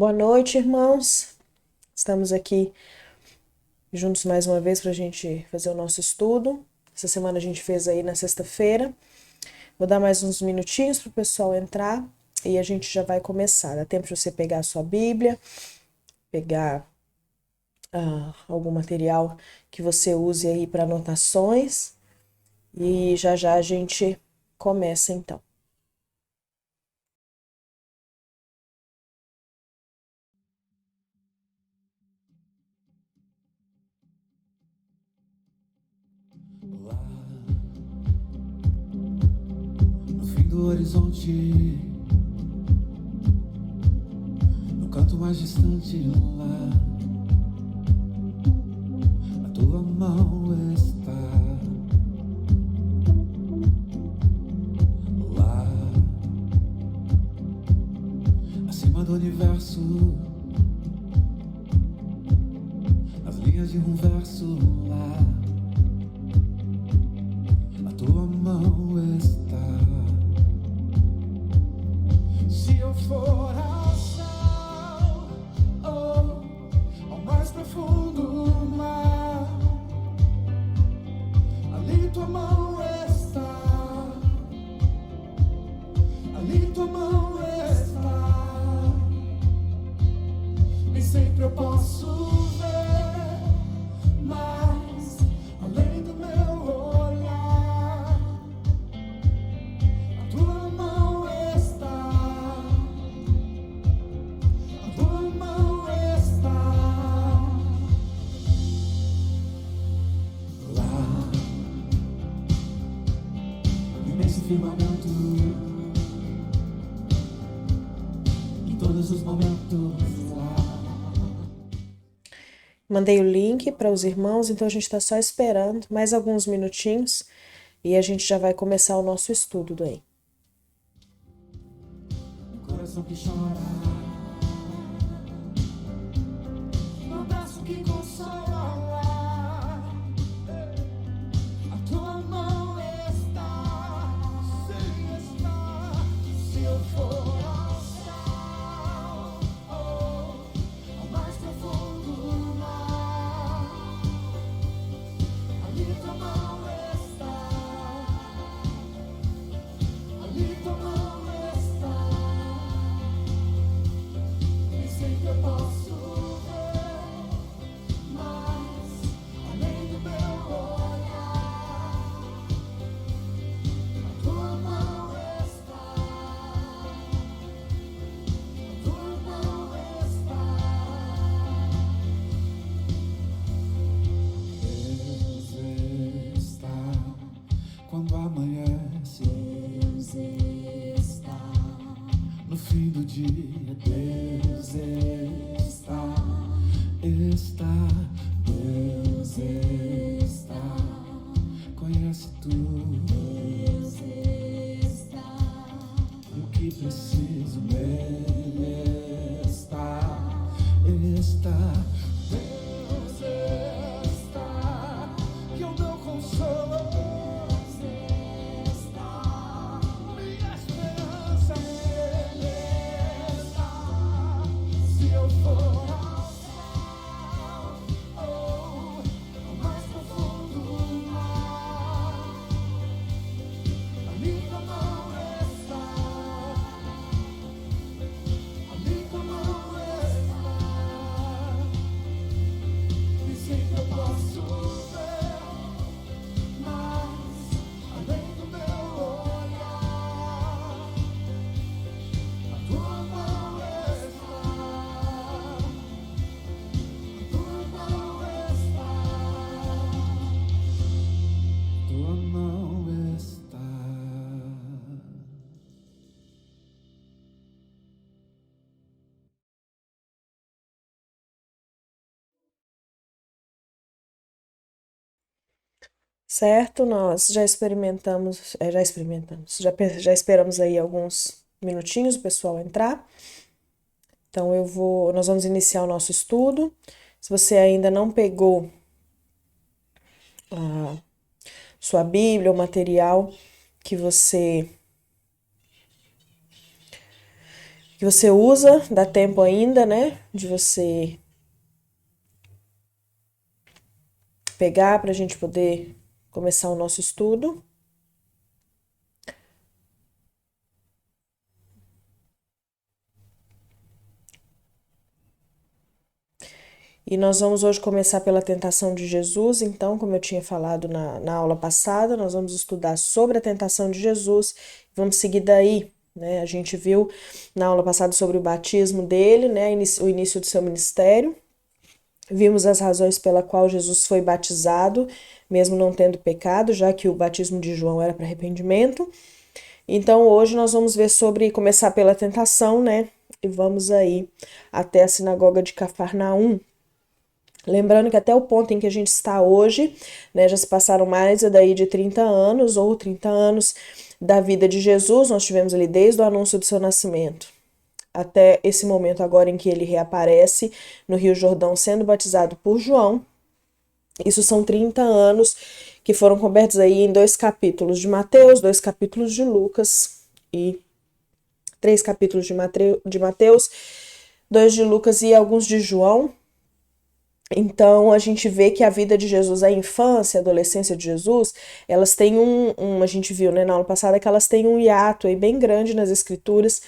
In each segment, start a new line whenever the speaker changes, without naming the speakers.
Boa noite, irmãos. Estamos aqui juntos mais uma vez para a gente fazer o nosso estudo. Essa semana a gente fez aí na sexta-feira. Vou dar mais uns minutinhos para o pessoal entrar e a gente já vai começar. Dá tempo de você pegar a sua Bíblia, pegar algum material que você use aí para anotações e já já a gente começa então.
Lá no fim do horizonte, no canto mais distante, lá a tua mão está. Lá acima do universo, as linhas de um verso, lá a tua mão está. Se eu for ao céu, ao mais profundo mar, ali tua mão está, ali tua mão está. Nem sempre eu posso ver, mas além do meu olhar, a tua mão está, a tua mão está. Lá no imenso firmamento, em todos os momentos, lá.
Mandei o link para os irmãos, então a gente está só esperando mais alguns minutinhos e a gente já vai começar o nosso estudo daí.
Um coração que chora, um abraço que consola, a tua mão está, sim está. Se eu for ao céu, ao mais profundo mar, ali tua mão está, ali tua mão está. Nem sempre eu posso ver, mas além do meu olhar, a tua mão está, a tua mão está. Deus está quando amanhece, Deus está no fim do dia, Deus está, Deus está, conhece tudo, Deus está, o que preciso nele está, Deus está, que eu não consolo, Deus está, minha esperança nele está. Se eu for ao céu, ao mais profundo mar, ali tua mão está, ali tua mão está. Nem sempre eu posso ver, mas além do meu olhar, a tua mão está, a tua mão está, tua mão está.
Certo? Nós já esperamos aí alguns minutinhos o pessoal entrar. Então nós vamos iniciar o nosso estudo. Se você ainda não pegou a sua Bíblia, o material que você que você usa, dá tempo ainda, né, de você pegar para a gente poder começar o nosso estudo. E nós vamos hoje começar pela tentação de Jesus. Então, como eu tinha falado na aula passada, nós vamos estudar sobre a tentação de Jesus. Vamos seguir daí, né? A gente viu na aula passada sobre o batismo dele, né? O início do seu ministério. Vimos as razões pela qual Jesus foi batizado, mesmo não tendo pecado, já que o batismo de João era para arrependimento. Então, hoje nós vamos ver começar pela tentação, né? E vamos aí até a sinagoga de Cafarnaum. Lembrando que até o ponto em que a gente está hoje, né, já se passaram mais daí de 30 anos ou 30 anos da vida de Jesus. Nós tivemos ali desde o anúncio do seu nascimento até esse momento agora em que ele reaparece no Rio Jordão sendo batizado por João. Isso são 30 anos que foram cobertos aí em 2 capítulos de Mateus, 2 capítulos de Lucas e 3 capítulos de Mateus, 2 de Lucas e alguns de João. Então, a gente vê que a vida de Jesus, a infância, a adolescência de Jesus, elas têm a gente viu, né, na aula passada, que elas têm um hiato aí bem grande nas escrituras,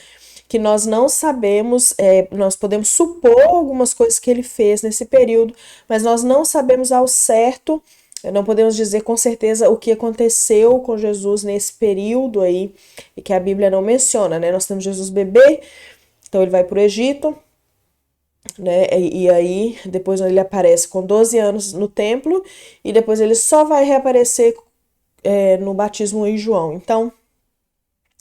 que nós não sabemos, nós podemos supor algumas coisas que ele fez nesse período, mas nós não sabemos ao certo, não podemos dizer com certeza o que aconteceu com Jesus nesse período aí, e que a Bíblia não menciona, né? Nós temos Jesus bebê, então ele vai para o Egito, né? E aí, depois ele aparece com 12 anos no templo, e depois ele só vai reaparecer no batismo em João. Então,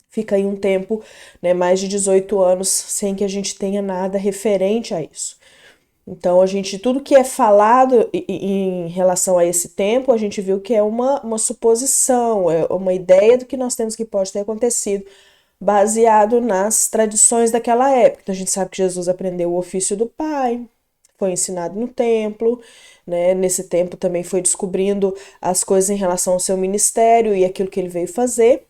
fica aí um tempo, né, mais de 18 anos, sem que a gente tenha nada referente a isso. Então, tudo que é falado em relação a esse tempo, a gente viu que é uma suposição, é uma ideia do que nós temos que pode ter acontecido, baseado nas tradições daquela época. Então, a gente sabe que Jesus aprendeu o ofício do Pai, foi ensinado no templo, né? Nesse tempo também foi descobrindo as coisas em relação ao seu ministério e aquilo que ele veio fazer.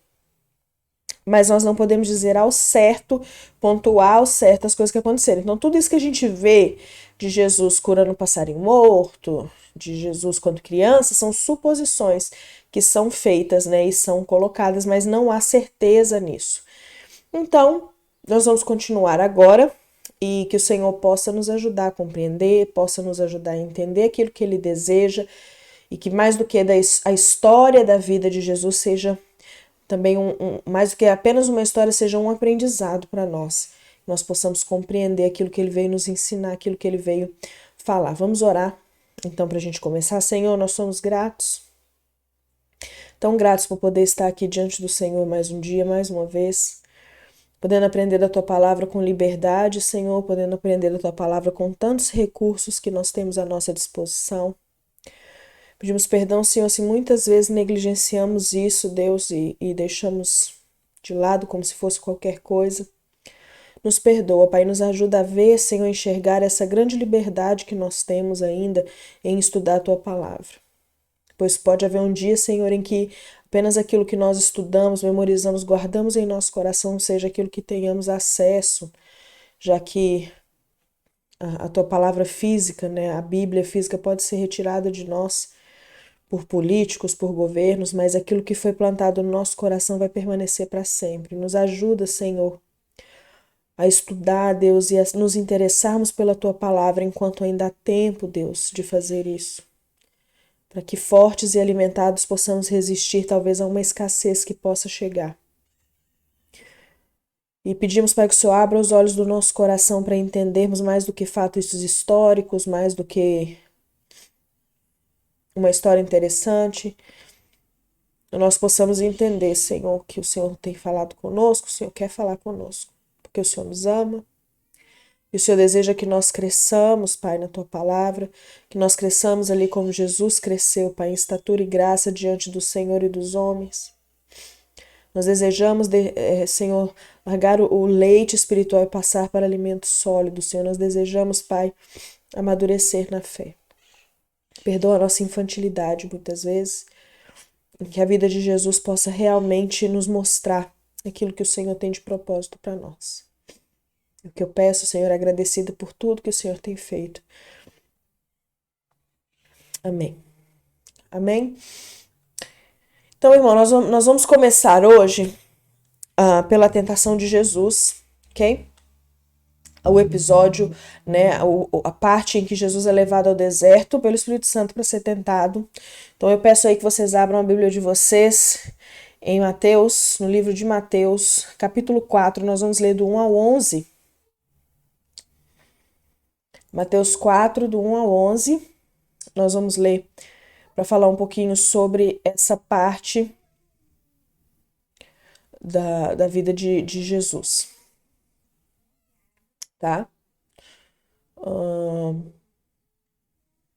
Mas nós não podemos dizer ao certo, pontuar ao certo as coisas que aconteceram. Então, tudo isso que a gente vê de Jesus curando um passarinho morto, de Jesus quando criança, são suposições que são feitas, né, e são colocadas, mas não há certeza nisso. Então, nós vamos continuar agora e que o Senhor possa nos ajudar a compreender, possa nos ajudar a entender aquilo que Ele deseja e que mais do que a história da vida de Jesus seja também mais do que apenas uma história, seja um aprendizado para nós. Nós possamos compreender aquilo que Ele veio nos ensinar, aquilo que Ele veio falar. Vamos orar, então, para a gente começar. Senhor, nós somos gratos, tão gratos por poder estar aqui diante do Senhor mais um dia, mais uma vez, podendo aprender da Tua palavra com liberdade, Senhor, podendo aprender da Tua palavra com tantos recursos que nós temos à nossa disposição. Pedimos perdão, Senhor, se muitas vezes negligenciamos isso, Deus, e deixamos de lado como se fosse qualquer coisa. Nos perdoa, Pai, nos ajuda a ver, Senhor, enxergar essa grande liberdade que nós temos ainda em estudar a Tua palavra. Pois pode haver um dia, Senhor, em que apenas aquilo que nós estudamos, memorizamos, guardamos em nosso coração seja aquilo que tenhamos acesso, já que a Tua palavra física, né, a Bíblia física pode ser retirada de nós por políticos, por governos, mas aquilo que foi plantado no nosso coração vai permanecer para sempre. Nos ajuda, Senhor, a estudar, Deus, e a nos interessarmos pela Tua palavra enquanto ainda há tempo, Deus, de fazer isso. Para que fortes e alimentados possamos resistir talvez a uma escassez que possa chegar. E pedimos, Pai, que o Senhor abra os olhos do nosso coração para entendermos mais do que fatos históricos, mais do que uma história interessante, nós possamos entender, Senhor, que o Senhor tem falado conosco, o Senhor quer falar conosco, porque o Senhor nos ama, e o Senhor deseja que nós cresçamos, Pai, na Tua palavra, que nós cresçamos ali como Jesus cresceu, Pai, em estatura e graça diante do Senhor e dos homens. Nós desejamos, Senhor, largar o leite espiritual e passar para alimento sólido, Senhor. Nós desejamos, Pai, amadurecer na fé. Perdoa a nossa infantilidade, muitas vezes, que a vida de Jesus possa realmente nos mostrar aquilo que o Senhor tem de propósito para nós. O que eu peço, Senhor, é agradecida por tudo que o Senhor tem feito. Amém. Amém? Então, irmão, nós vamos começar hoje pela tentação de Jesus, ok? O episódio, né, a parte em que Jesus é levado ao deserto pelo Espírito Santo para ser tentado. Então eu peço aí que vocês abram a Bíblia de vocês em Mateus, no livro de Mateus, capítulo 4, nós vamos ler do 1 ao 11. Mateus 4, do 1 ao 11, nós vamos ler para falar um pouquinho sobre essa parte da vida de Jesus, tá?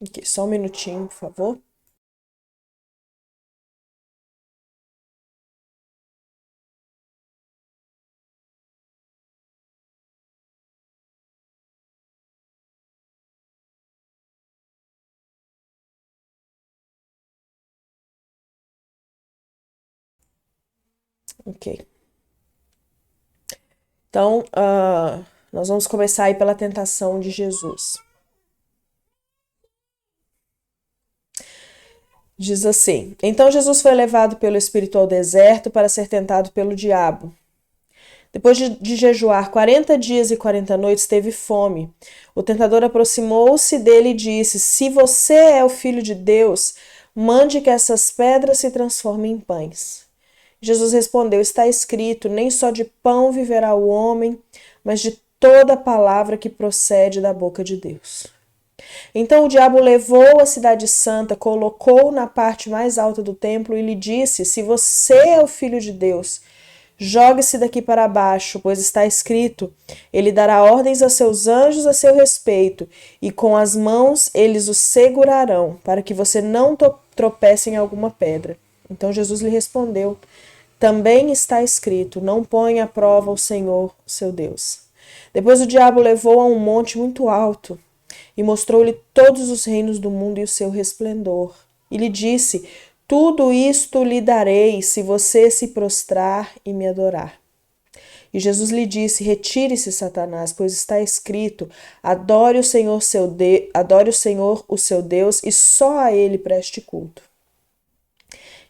Aqui, só um minutinho, por favor. Ok. Então, nós vamos começar aí pela tentação de Jesus. Diz assim: Então Jesus foi levado pelo Espírito ao deserto para ser tentado pelo diabo. Depois de jejuar 40 dias e 40 noites, teve fome. O tentador aproximou-se dele e disse: Se você é o Filho de Deus, mande que essas pedras se transformem em pães. Jesus respondeu: Está escrito, nem só de pão viverá o homem, mas de toda palavra que procede da boca de Deus. Então o diabo levou a cidade santa, colocou-o na parte mais alta do templo e lhe disse: Se você é o Filho de Deus, jogue-se daqui para baixo, pois está escrito: Ele dará ordens a seus anjos a seu respeito, e com as mãos eles o segurarão, para que você não tropece em alguma pedra. Então Jesus lhe respondeu: Também está escrito: Não ponha à prova o Senhor, seu Deus. Depois o diabo levou a um monte muito alto e mostrou-lhe todos os reinos do mundo e o seu resplendor. E lhe disse: Tudo isto lhe darei se você se prostrar e me adorar. E Jesus lhe disse: Retire-se, Satanás, pois está escrito: Adore o Senhor, o seu Deus, e só a ele preste culto.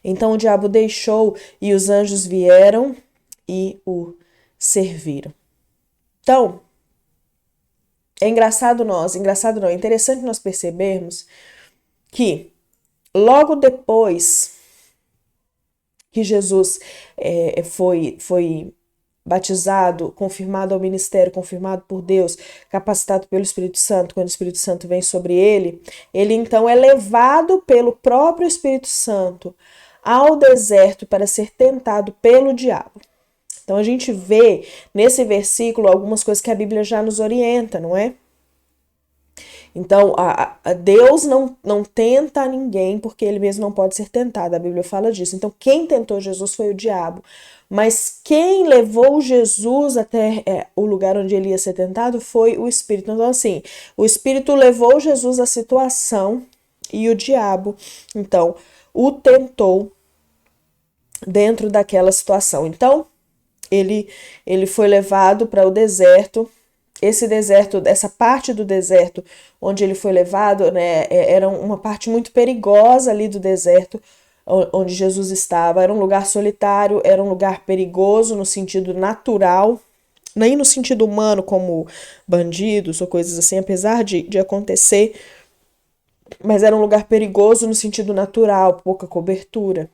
Então o diabo deixou e os anjos vieram e o serviram. Então, é interessante nós percebermos que logo depois que Jesus foi batizado, confirmado ao ministério, confirmado por Deus, capacitado pelo Espírito Santo, quando o Espírito Santo vem sobre ele então é levado pelo próprio Espírito Santo ao deserto para ser tentado pelo diabo. Então a gente vê nesse versículo algumas coisas que a Bíblia já nos orienta, não é? Então, Deus não tenta ninguém porque ele mesmo não pode ser tentado. A Bíblia fala disso. Então, quem tentou Jesus foi o diabo. Mas quem levou Jesus até o lugar onde ele ia ser tentado foi o Espírito. Então, assim, o Espírito levou Jesus à situação e o diabo, então, o tentou dentro daquela situação. Então, ele foi levado para o deserto. Esse deserto, essa parte do deserto onde ele foi levado, né, era uma parte muito perigosa ali do deserto onde Jesus estava. Era um lugar solitário, era um lugar perigoso no sentido natural, nem no sentido humano, como bandidos ou coisas assim, apesar de acontecer, mas era um lugar perigoso no sentido natural, pouca cobertura,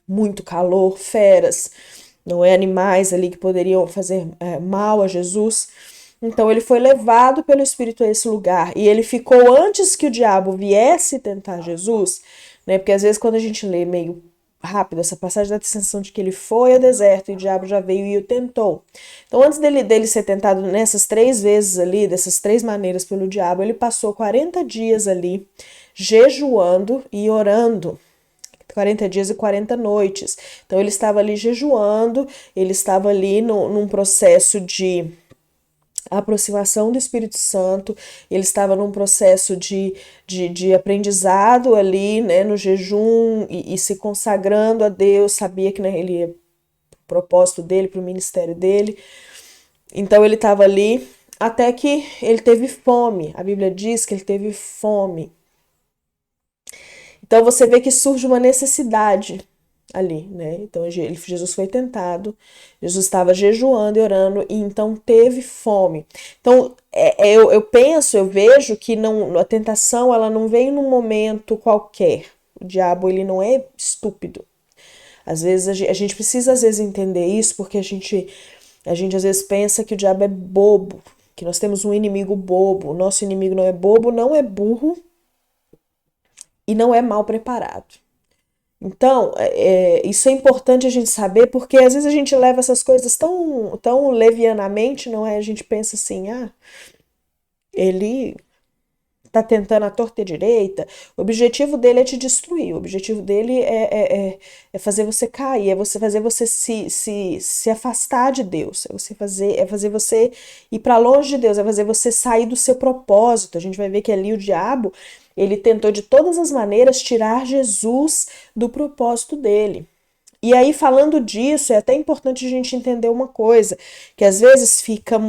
muito calor, feras, não é, animais ali que poderiam fazer mal a Jesus. Então ele foi levado pelo Espírito a esse lugar e ele ficou antes que o diabo viesse tentar Jesus, né? Porque às vezes quando a gente lê meio rápido essa passagem, dá a sensação de que ele foi ao deserto e o diabo já veio e o tentou. Então antes dele ser tentado nessas 3 vezes ali, dessas 3 maneiras pelo diabo, ele passou 40 dias ali jejuando e orando. 40 dias e 40 noites. Então ele estava ali jejuando, ele estava ali num processo de aproximação do Espírito Santo, ele estava num processo de aprendizado ali, né, no jejum e se consagrando a Deus, sabia que, né, ele ia pro propósito dele, para o ministério dele. Então ele estava ali até que ele teve fome. A Bíblia diz que ele teve fome. Então você vê que surge uma necessidade ali, né? Então Jesus foi tentado, Jesus estava jejuando e orando, e então teve fome. Então eu penso, eu vejo que não, a tentação ela não vem num momento qualquer. O diabo ele não é estúpido. Às vezes a gente precisa às vezes entender isso, porque a gente às vezes pensa que o diabo é bobo, que nós temos um inimigo bobo. O nosso inimigo não é bobo, não é burro e não é mal preparado. Então, isso é importante a gente saber, porque às vezes a gente leva essas coisas tão levianamente, não é? A gente pensa assim, ele tá tentando a torta e a direita. O objetivo dele é te destruir, o objetivo dele é fazer você cair, fazer você se afastar de Deus, é fazer você ir para longe de Deus, é fazer você sair do seu propósito. A gente vai ver que ali o diabo, ele tentou de todas as maneiras tirar Jesus do propósito dele. E aí, falando disso, é até importante a gente entender uma coisa, que às vezes fica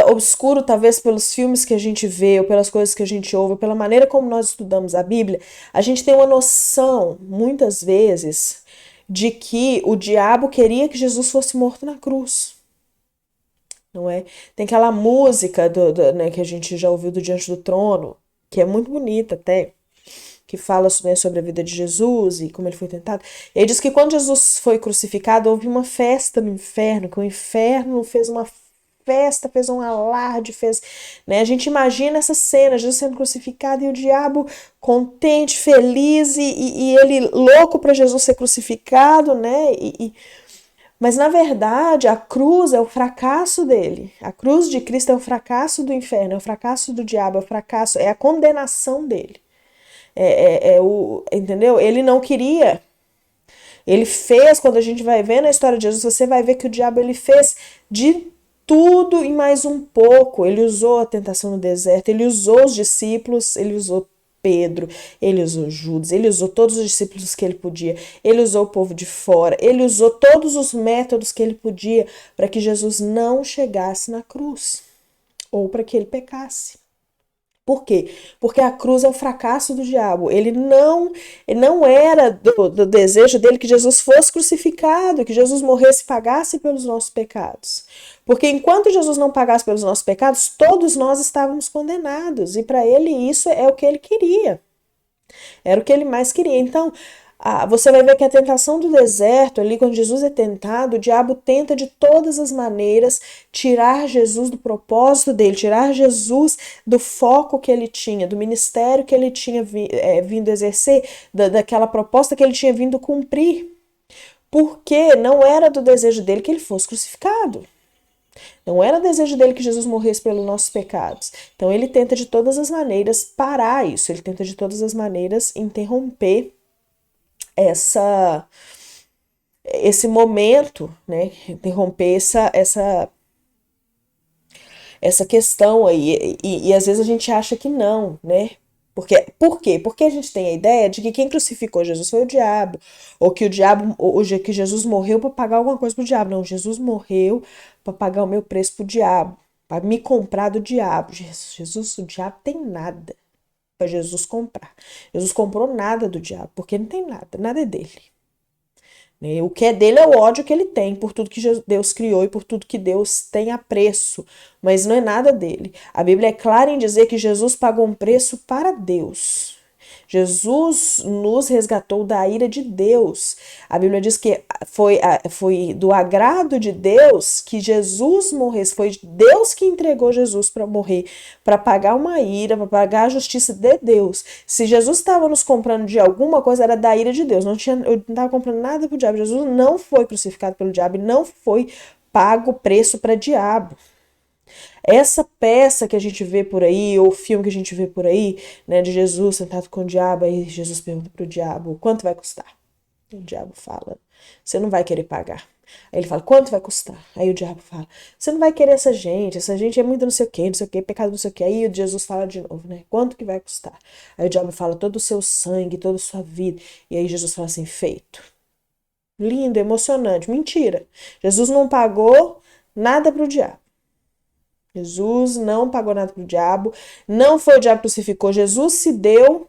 obscuro, talvez pelos filmes que a gente vê, ou pelas coisas que a gente ouve, ou pela maneira como nós estudamos a Bíblia, a gente tem uma noção, muitas vezes, de que o diabo queria que Jesus fosse morto na cruz. Não é? Tem aquela música né, que a gente já ouviu do Diante do Trono, que é muito bonita até, que fala, né, sobre a vida de Jesus e como ele foi tentado. E aí diz que quando Jesus foi crucificado, houve uma festa no inferno, que o inferno fez uma festa, fez um alarde, né? A gente imagina essa cena, Jesus sendo crucificado e o diabo contente, feliz e ele louco para Jesus ser crucificado, né? Mas na verdade a cruz é o fracasso dele. A cruz de Cristo é o fracasso do inferno, é o fracasso do diabo, é o fracasso, é a condenação dele. Entendeu? Ele não queria. Ele fez, quando a gente vai ver na história de Jesus, você vai ver que o diabo ele fez de tudo e mais um pouco. Ele usou a tentação no deserto, ele usou os discípulos, ele usou Pedro, ele usou Judas, ele usou todos os discípulos que ele podia, ele usou o povo de fora, ele usou todos os métodos que ele podia para que Jesus não chegasse na cruz ou para que ele pecasse. Por quê? Porque a cruz é o fracasso do diabo. Ele não era do desejo dele que Jesus fosse crucificado, que Jesus morresse e pagasse pelos nossos pecados. Porque enquanto Jesus não pagasse pelos nossos pecados, todos nós estávamos condenados. E para ele isso é o que ele queria. Era o que ele mais queria. Então, você vai ver que a tentação do deserto, ali quando Jesus é tentado, o diabo tenta de todas as maneiras tirar Jesus do propósito dele, tirar Jesus do foco que ele tinha, do ministério que ele tinha vindo exercer, daquela proposta que ele tinha vindo cumprir. Porque não era do desejo dele que ele fosse crucificado. Não era desejo dele que Jesus morresse pelos nossos pecados. Então ele tenta de todas as maneiras parar isso, ele tenta de todas as maneiras interromper esse momento, né? Interromper essa questão aí. E às vezes a gente acha que não, né? Por quê? Porque a gente tem a ideia de que quem crucificou Jesus foi o diabo, ou que o diabo, ou que Jesus morreu para pagar alguma coisa pro diabo. Não, Jesus morreu para pagar o meu preço pro diabo, para me comprar do diabo. Jesus, o diabo tem nada para Jesus comprar. Jesus comprou nada do diabo, porque não tem nada, nada é dele. O que é dele é o ódio que ele tem por tudo que Deus criou e por tudo que Deus tem apreço, mas não é nada dele. A Bíblia é clara em dizer que Jesus pagou um preço para Deus. Jesus nos resgatou da ira de Deus. A Bíblia diz que foi do agrado de Deus que Jesus morresse. Foi Deus que entregou Jesus para morrer, para pagar uma ira, para pagar a justiça de Deus. Se Jesus estava nos comprando de alguma coisa, era da ira de Deus. Eu não estava comprando nada para o diabo. Jesus não foi crucificado pelo diabo e não foi pago preço para diabo. Essa peça que a gente vê por aí, ou filme que a gente vê por aí, né, de Jesus sentado com o diabo, aí Jesus pergunta pro diabo, quanto vai custar? E o diabo fala, você não vai querer pagar. Aí ele fala, quanto vai custar? Aí o diabo fala, você não vai querer essa gente é muito não sei o que, pecado não sei o que. Aí o Jesus fala de novo, né, quanto que vai custar? Aí o diabo fala, todo o seu sangue, toda a sua vida. E aí Jesus fala assim, feito. lindo, emocionante. Mentira. Jesus não pagou nada para o diabo. Jesus não pagou nada para o diabo. Não foi o diabo que crucificou. Jesus se deu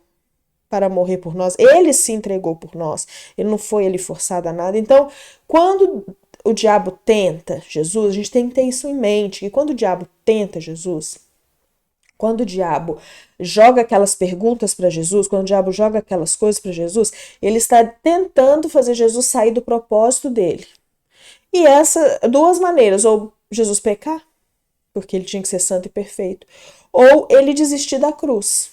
para morrer por nós. Ele se entregou por nós. Ele não foi ele forçado a nada. Então, quando o diabo tenta Jesus, a gente tem que ter isso em mente. Que quando o diabo tenta Jesus, quando o diabo joga aquelas perguntas para Jesus, quando o diabo joga aquelas coisas para Jesus, ele está tentando fazer Jesus sair do propósito dele. E essa, duas maneiras, ou Jesus pecar, porque ele tinha que ser santo e perfeito, ou ele desistir da cruz.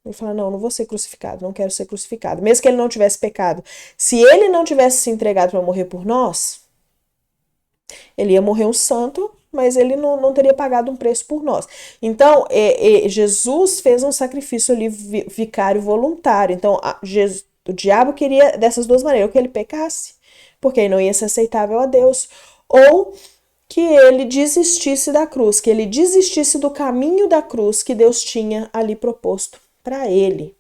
Ele fala, não vou ser crucificado, não quero ser crucificado. Mesmo que ele não tivesse pecado, se ele não tivesse se entregado para morrer por nós, ele ia morrer um santo, mas ele não teria pagado um preço por nós. Então, Jesus fez um sacrifício ali vicário voluntário. Então, o diabo queria dessas duas maneiras, ou que ele pecasse, porque ele não ia ser aceitável a Deus, ou que ele desistisse da cruz, que ele desistisse do caminho da cruz que Deus tinha ali proposto para ele.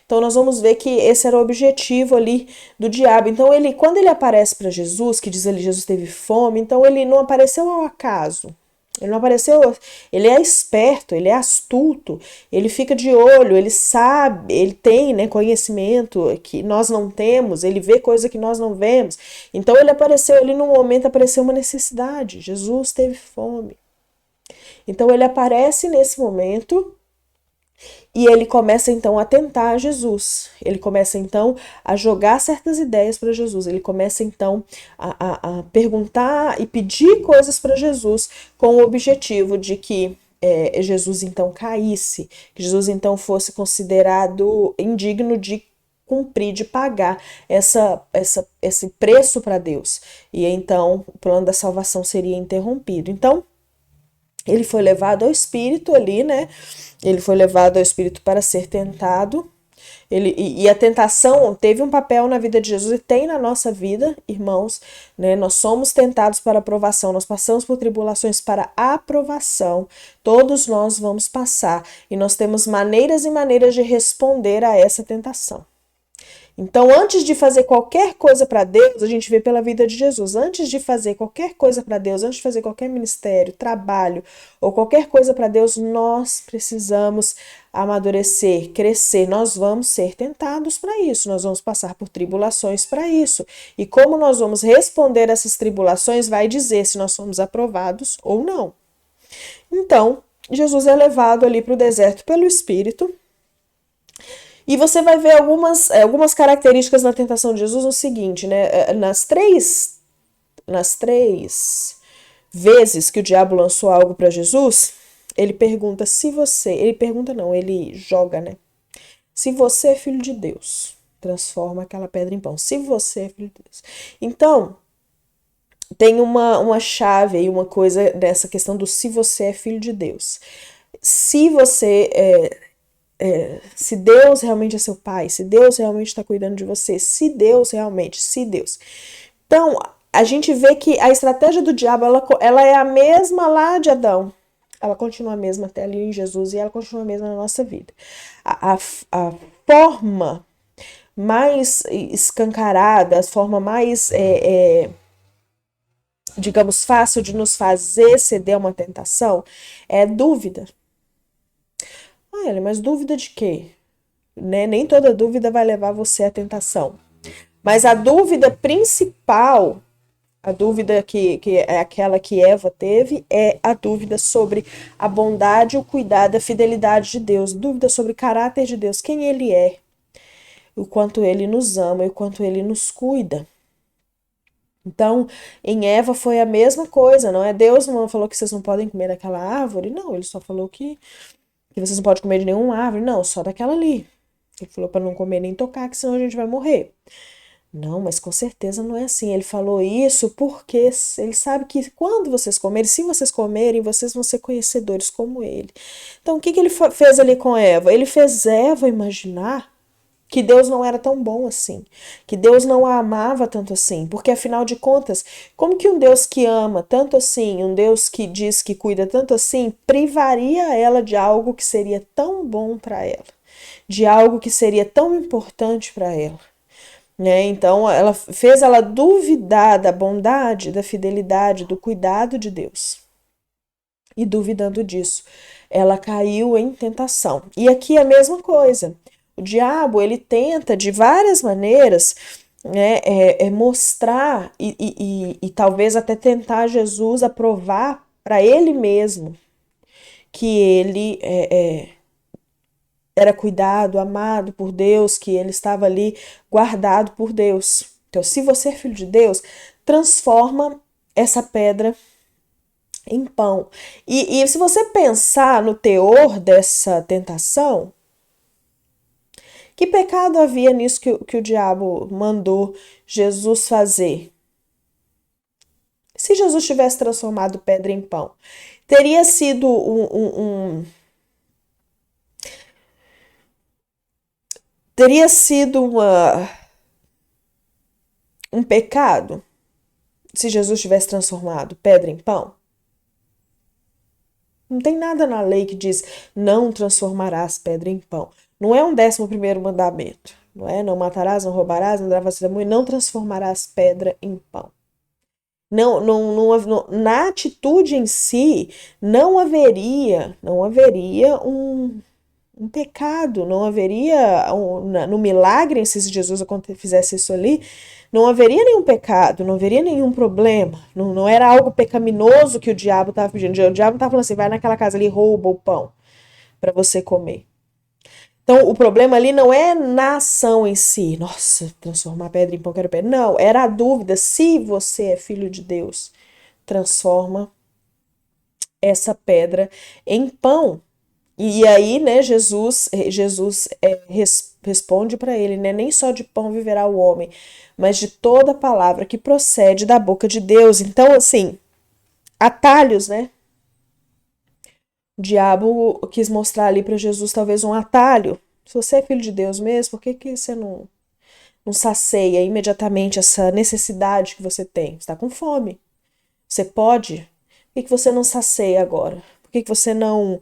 Então nós vamos ver que esse era o objetivo ali do diabo. Então quando ele aparece para Jesus, que diz ali Jesus teve fome, então ele não apareceu ao acaso. Ele não apareceu, ele é esperto, ele é astuto, ele fica de olho, ele sabe, ele tem, né, conhecimento que nós não temos, ele vê coisa que nós não vemos. Então ele apareceu ali num momento, apareceu uma necessidade. Jesus teve fome. Então ele aparece nesse momento. E ele começa então a tentar Jesus, ele começa então a jogar certas ideias para Jesus, ele começa então a perguntar e pedir coisas para Jesus com o objetivo de que Jesus então caísse, que Jesus então fosse considerado indigno de cumprir, de pagar esse preço para Deus. E então o plano da salvação seria interrompido. Então, ele foi levado ao Espírito ali, né? Ele foi levado ao Espírito para ser tentado. E a tentação teve um papel na vida de Jesus e tem na nossa vida, irmãos, né? Nós somos tentados para aprovação, nós passamos por tribulações para aprovação. Todos nós vamos passar e nós temos maneiras e maneiras de responder a essa tentação. Então, antes de fazer qualquer coisa para Deus, a gente vê pela vida de Jesus, antes de fazer qualquer coisa para Deus, antes de fazer qualquer ministério, trabalho ou qualquer coisa para Deus, nós precisamos amadurecer, crescer. Nós vamos ser tentados para isso, nós vamos passar por tribulações para isso. E como nós vamos responder essas tribulações vai dizer se nós somos aprovados ou não. Então, Jesus é levado ali para o deserto pelo Espírito. E você vai ver algumas características na tentação de Jesus no seguinte, né? Nas três vezes que o diabo lançou algo para Jesus, ele pergunta ele joga, né? Se você é filho de Deus, transforma aquela pedra em pão. Se você é filho de Deus. Então, tem uma chave aí, uma coisa dessa questão do se você é filho de Deus. Se você se Deus realmente é seu pai, se Deus realmente está cuidando de você, se Deus. Então, a gente vê que a estratégia do diabo, ela é a mesma lá de Adão. Ela continua a mesma até ali em Jesus e ela continua a mesma na nossa vida. A forma mais escancarada, a forma mais, digamos, fácil de nos fazer ceder a uma tentação é dúvida. Mas dúvida de quê? Né? Nem toda dúvida vai levar você à tentação. Mas a dúvida principal, a dúvida que é aquela que Eva teve, é a dúvida sobre a bondade, o cuidado, a fidelidade de Deus. Dúvida sobre o caráter de Deus, quem Ele é, o quanto Ele nos ama e o quanto Ele nos cuida. Então, em Eva foi a mesma coisa, não é? Deus não falou que vocês não podem comer daquela árvore, não, Ele só falou que vocês não podem comer de nenhuma árvore, não, só daquela ali. Ele falou para não comer nem tocar, que senão a gente vai morrer. Não, mas com certeza não é assim. Ele falou isso porque ele sabe que quando vocês comerem, se vocês comerem, vocês vão ser conhecedores como ele. Então, o que ele fez ali com Eva? Ele fez Eva imaginar que Deus não era tão bom assim, que Deus não a amava tanto assim, porque afinal de contas, como que um Deus que ama tanto assim, um Deus que diz que cuida tanto assim, privaria ela de algo que seria tão bom para ela, de algo que seria tão importante para ela? né? Então, fez ela duvidar da bondade, da fidelidade, do cuidado de Deus. E duvidando disso, ela caiu em tentação. E aqui é a mesma coisa. O diabo, ele tenta de várias maneiras, né, mostrar e talvez até tentar Jesus a provar para ele mesmo que ele era cuidado, amado por Deus, que ele estava ali guardado por Deus. Então, se você é filho de Deus, transforma essa pedra em pão. E se você pensar no teor dessa tentação, que pecado havia nisso que o diabo mandou Jesus fazer? Se Jesus tivesse transformado pedra em pão, teria sido teria sido um pecado se Jesus tivesse transformado pedra em pão? Não tem nada na lei que diz não transformarás pedra em pão. Não é um 11º mandamento. Não é? Não matarás, não roubarás, não darás testemunho, não transformarás pedra em pão. Na atitude em si, não haveria um pecado, não haveria no milagre, se Jesus fizesse isso ali, não haveria nenhum pecado, não haveria nenhum problema, não era algo pecaminoso que o diabo estava pedindo. O diabo estava falando assim, vai naquela casa ali, rouba o pão para você comer. Então, o problema ali não é na ação em si, nossa, transformar pedra em pão, quero pedra. Não, era a dúvida, se você é filho de Deus, transforma essa pedra em pão. E aí, né, Jesus responde para ele, né, nem só de pão viverá o homem, mas de toda palavra que procede da boca de Deus. Então, assim, atalhos, né? O diabo quis mostrar ali para Jesus talvez um atalho. Se você é filho de Deus mesmo, por que você não sacia imediatamente essa necessidade que você tem? Você está com fome. Você pode? Por que você não sacia agora? Por que você não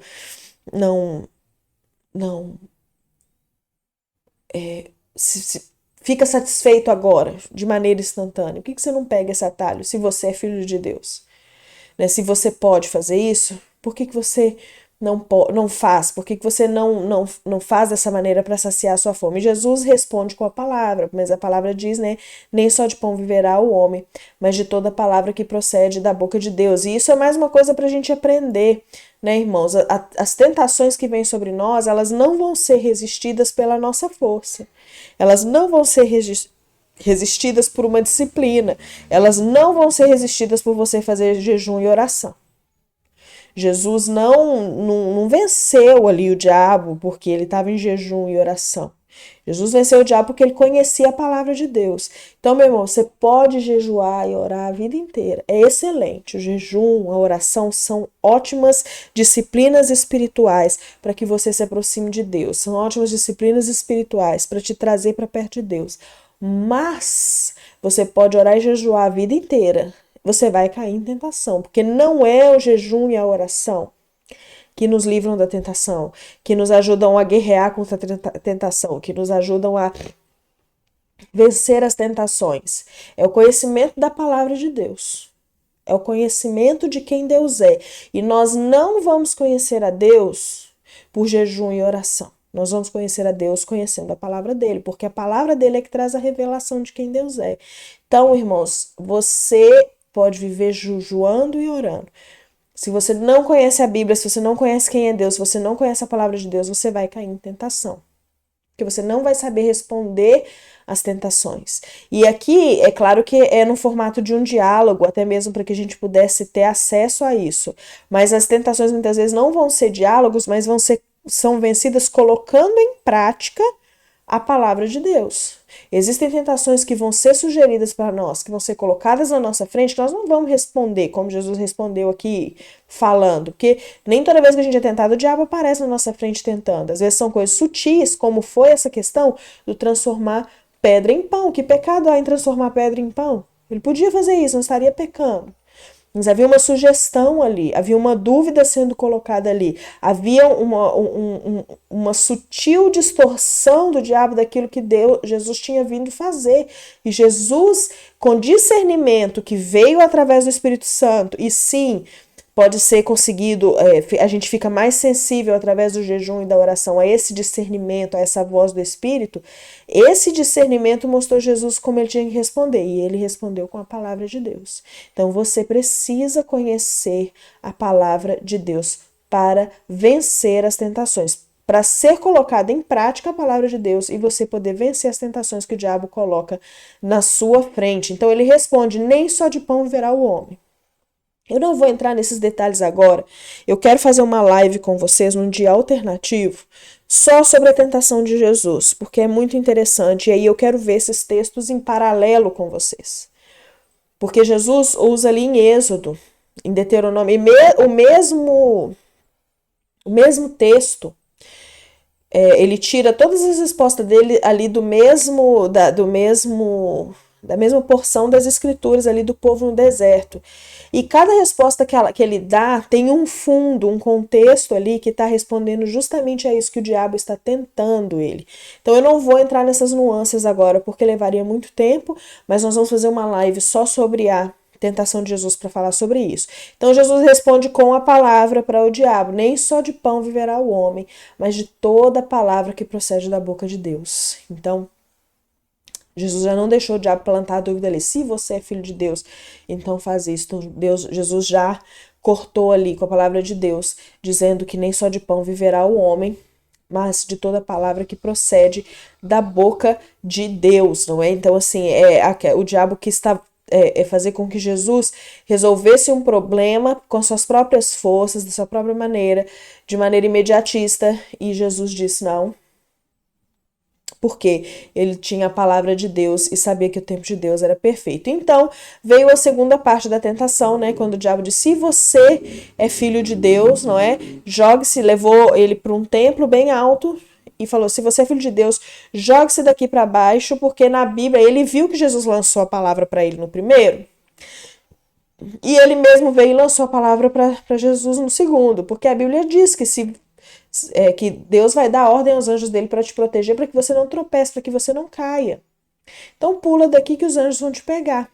fica satisfeito agora, de maneira instantânea? Por que você não pega esse atalho, se você é filho de Deus? Né? Se você pode fazer isso, por que você não faz? Por que você não faz dessa maneira para saciar a sua fome? E Jesus responde com a palavra, mas a palavra diz, né? Nem só de pão viverá o homem, mas de toda palavra que procede da boca de Deus. E isso é mais uma coisa para a gente aprender, né, irmãos? As tentações que vêm sobre nós, elas não vão ser resistidas pela nossa força. Elas não vão ser resistidas por uma disciplina. Elas não vão ser resistidas por você fazer jejum e oração. Jesus não venceu ali o diabo porque ele estava em jejum e oração. Jesus venceu o diabo porque ele conhecia a palavra de Deus. Então, meu irmão, você pode jejuar e orar a vida inteira. É excelente. O jejum, a oração são ótimas disciplinas espirituais para que você se aproxime de Deus. São ótimas disciplinas espirituais para te trazer para perto de Deus. Mas você pode orar e jejuar a vida inteira. Você vai cair em tentação, porque não é o jejum e a oração que nos livram da tentação, que nos ajudam a guerrear contra a tentação, que nos ajudam a vencer as tentações. É o conhecimento da palavra de Deus. É o conhecimento de quem Deus é. E nós não vamos conhecer a Deus por jejum e oração. Nós vamos conhecer a Deus conhecendo a palavra dele, porque a palavra dele é que traz a revelação de quem Deus é. Então, irmãos, você pode viver jejuando e orando. Se você não conhece a Bíblia, se você não conhece quem é Deus, se você não conhece a palavra de Deus, você vai cair em tentação. Porque você não vai saber responder às tentações. E aqui, é claro que é no formato de um diálogo, até mesmo para que a gente pudesse ter acesso a isso. Mas as tentações muitas vezes não vão ser diálogos, mas são vencidas colocando em prática a palavra de Deus. Existem tentações que vão ser sugeridas para nós, que vão ser colocadas na nossa frente, que nós não vamos responder como Jesus respondeu aqui falando, porque nem toda vez que a gente é tentado, o diabo aparece na nossa frente tentando. Às vezes são coisas sutis, como foi essa questão do transformar pedra em pão. Que pecado há em transformar pedra em pão? Ele podia fazer isso, não estaria pecando. Mas havia uma sugestão ali, havia uma dúvida sendo colocada ali, havia uma sutil distorção do diabo daquilo que Jesus tinha vindo fazer. E Jesus, com discernimento que veio através do Espírito Santo, e sim, pode ser conseguido, a gente fica mais sensível através do jejum e da oração a esse discernimento, a essa voz do Espírito. Esse discernimento mostrou Jesus como ele tinha que responder, e ele respondeu com a palavra de Deus. Então você precisa conhecer a palavra de Deus para vencer as tentações, para ser colocada em prática a palavra de Deus e você poder vencer as tentações que o diabo coloca na sua frente. Então ele responde: nem só de pão viverá o homem. Eu não vou entrar nesses detalhes agora. Eu quero fazer uma live com vocês num dia alternativo só sobre a tentação de Jesus, porque é muito interessante. E aí eu quero ver esses textos em paralelo com vocês. Porque Jesus usa ali em Êxodo, em Deuteronômio, o mesmo texto, ele tira todas as respostas dele ali da mesma porção das escrituras ali do povo no deserto. E cada resposta que ele dá tem um fundo, um contexto ali que está respondendo justamente a isso que o diabo está tentando ele. Então eu não vou entrar nessas nuances agora, porque levaria muito tempo, mas nós vamos fazer uma live só sobre a tentação de Jesus para falar sobre isso. Então Jesus responde com a palavra para o diabo: nem só de pão viverá o homem, mas de toda palavra que procede da boca de Deus. Então Jesus já não deixou o diabo plantar a dúvida ali. Se você é filho de Deus, então faz isso. Então, Jesus já cortou ali com a palavra de Deus, dizendo que nem só de pão viverá o homem, mas de toda palavra que procede da boca de Deus, não é? Então, assim, o diabo que está fazer com que Jesus resolvesse um problema com suas próprias forças, da sua própria maneira, de maneira imediatista, e Jesus disse não. Porque ele tinha a palavra de Deus e sabia que o tempo de Deus era perfeito. Então, veio a segunda parte da tentação, né? Quando o diabo disse: se você é filho de Deus, não é? Jogue-se, levou ele para um templo bem alto e falou: se você é filho de Deus, jogue-se daqui para baixo, porque na Bíblia ele viu que Jesus lançou a palavra para ele no primeiro. E ele mesmo veio e lançou a palavra para Jesus no segundo, porque a Bíblia diz que Deus vai dar ordem aos anjos dele para te proteger, para que você não tropece, para que você não caia. Então pula daqui que os anjos vão te pegar,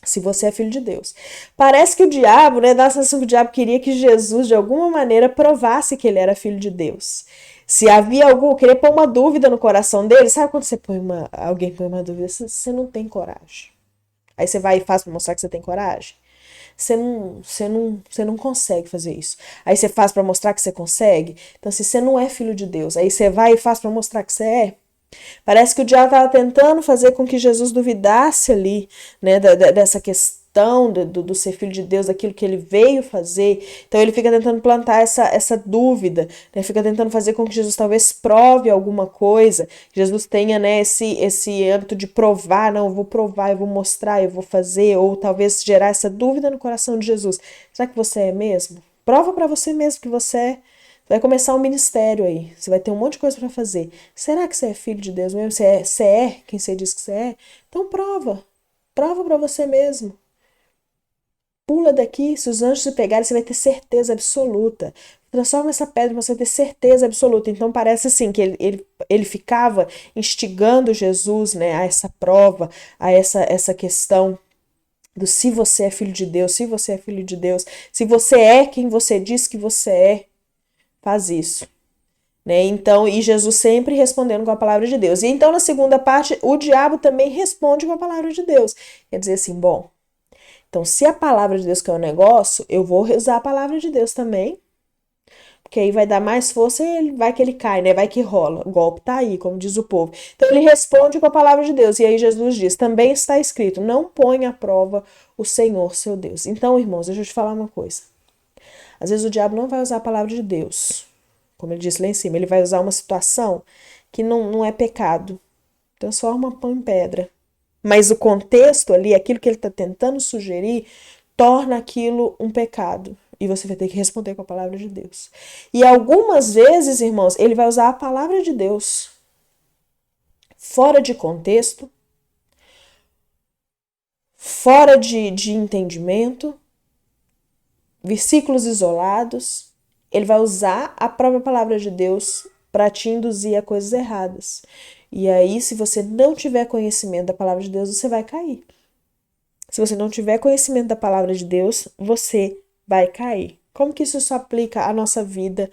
se você é filho de Deus. Parece que o diabo, né, dá a sensação que o diabo queria que Jesus de alguma maneira provasse que ele era filho de Deus. Se havia queria pôr uma dúvida no coração dele. Sabe quando alguém põe uma dúvida? Você não tem coragem. Aí você vai e faz para mostrar que você tem coragem. Você não consegue fazer isso. Aí você faz para mostrar que você consegue. Então, se você não é filho de Deus, aí você vai e faz para mostrar que você é. Parece que o diabo estava tentando fazer com que Jesus duvidasse ali, né, dessa questão do ser filho de Deus, daquilo que ele veio fazer. Então ele fica tentando plantar essa dúvida, né, fica tentando fazer com que Jesus talvez prove alguma coisa, Jesus tenha, né, esse âmbito de provar, não, eu vou provar, eu vou mostrar, eu vou fazer, ou talvez gerar essa dúvida no coração de Jesus. Será que você é mesmo? Prova para você mesmo que você é. Vai começar um ministério aí. Você vai ter um monte de coisa para fazer. Será que você é filho de Deus mesmo? Você é quem você diz que você é? Então prova. Prova para você mesmo. Pula daqui. Se os anjos te pegarem, você vai ter certeza absoluta. Transforma essa pedra, você vai ter certeza absoluta. Então parece assim que ele ficava instigando Jesus, né, a essa prova, a essa questão do se você é filho de Deus, se você é filho de Deus, se você é quem você diz que você é. Faz isso, né? Então, e Jesus sempre respondendo com a palavra de Deus. E então, na segunda parte, o diabo também responde com a palavra de Deus. Quer dizer assim, bom, então se a palavra de Deus quer um negócio, eu vou usar a palavra de Deus também, porque aí vai dar mais força e vai que ele cai, né? Vai que rola. O golpe tá aí, como diz o povo. Então, ele responde com a palavra de Deus. E aí Jesus diz, também está escrito, não põe à prova o Senhor, seu Deus. Então, irmãos, deixa eu te falar uma coisa. Às vezes o diabo não vai usar a palavra de Deus, como ele disse lá em cima, ele vai usar uma situação que não é pecado, transforma pão em pedra. Mas o contexto ali, aquilo que ele está tentando sugerir, torna aquilo um pecado. E você vai ter que responder com a palavra de Deus. E algumas vezes, irmãos, ele vai usar a palavra de Deus fora de contexto, fora de entendimento, versículos isolados, ele vai usar a própria palavra de Deus para te induzir a coisas erradas. E aí, se você não tiver conhecimento da palavra de Deus, você vai cair. Se você não tiver conhecimento da palavra de Deus, você vai cair. Como que isso se aplica à nossa vida,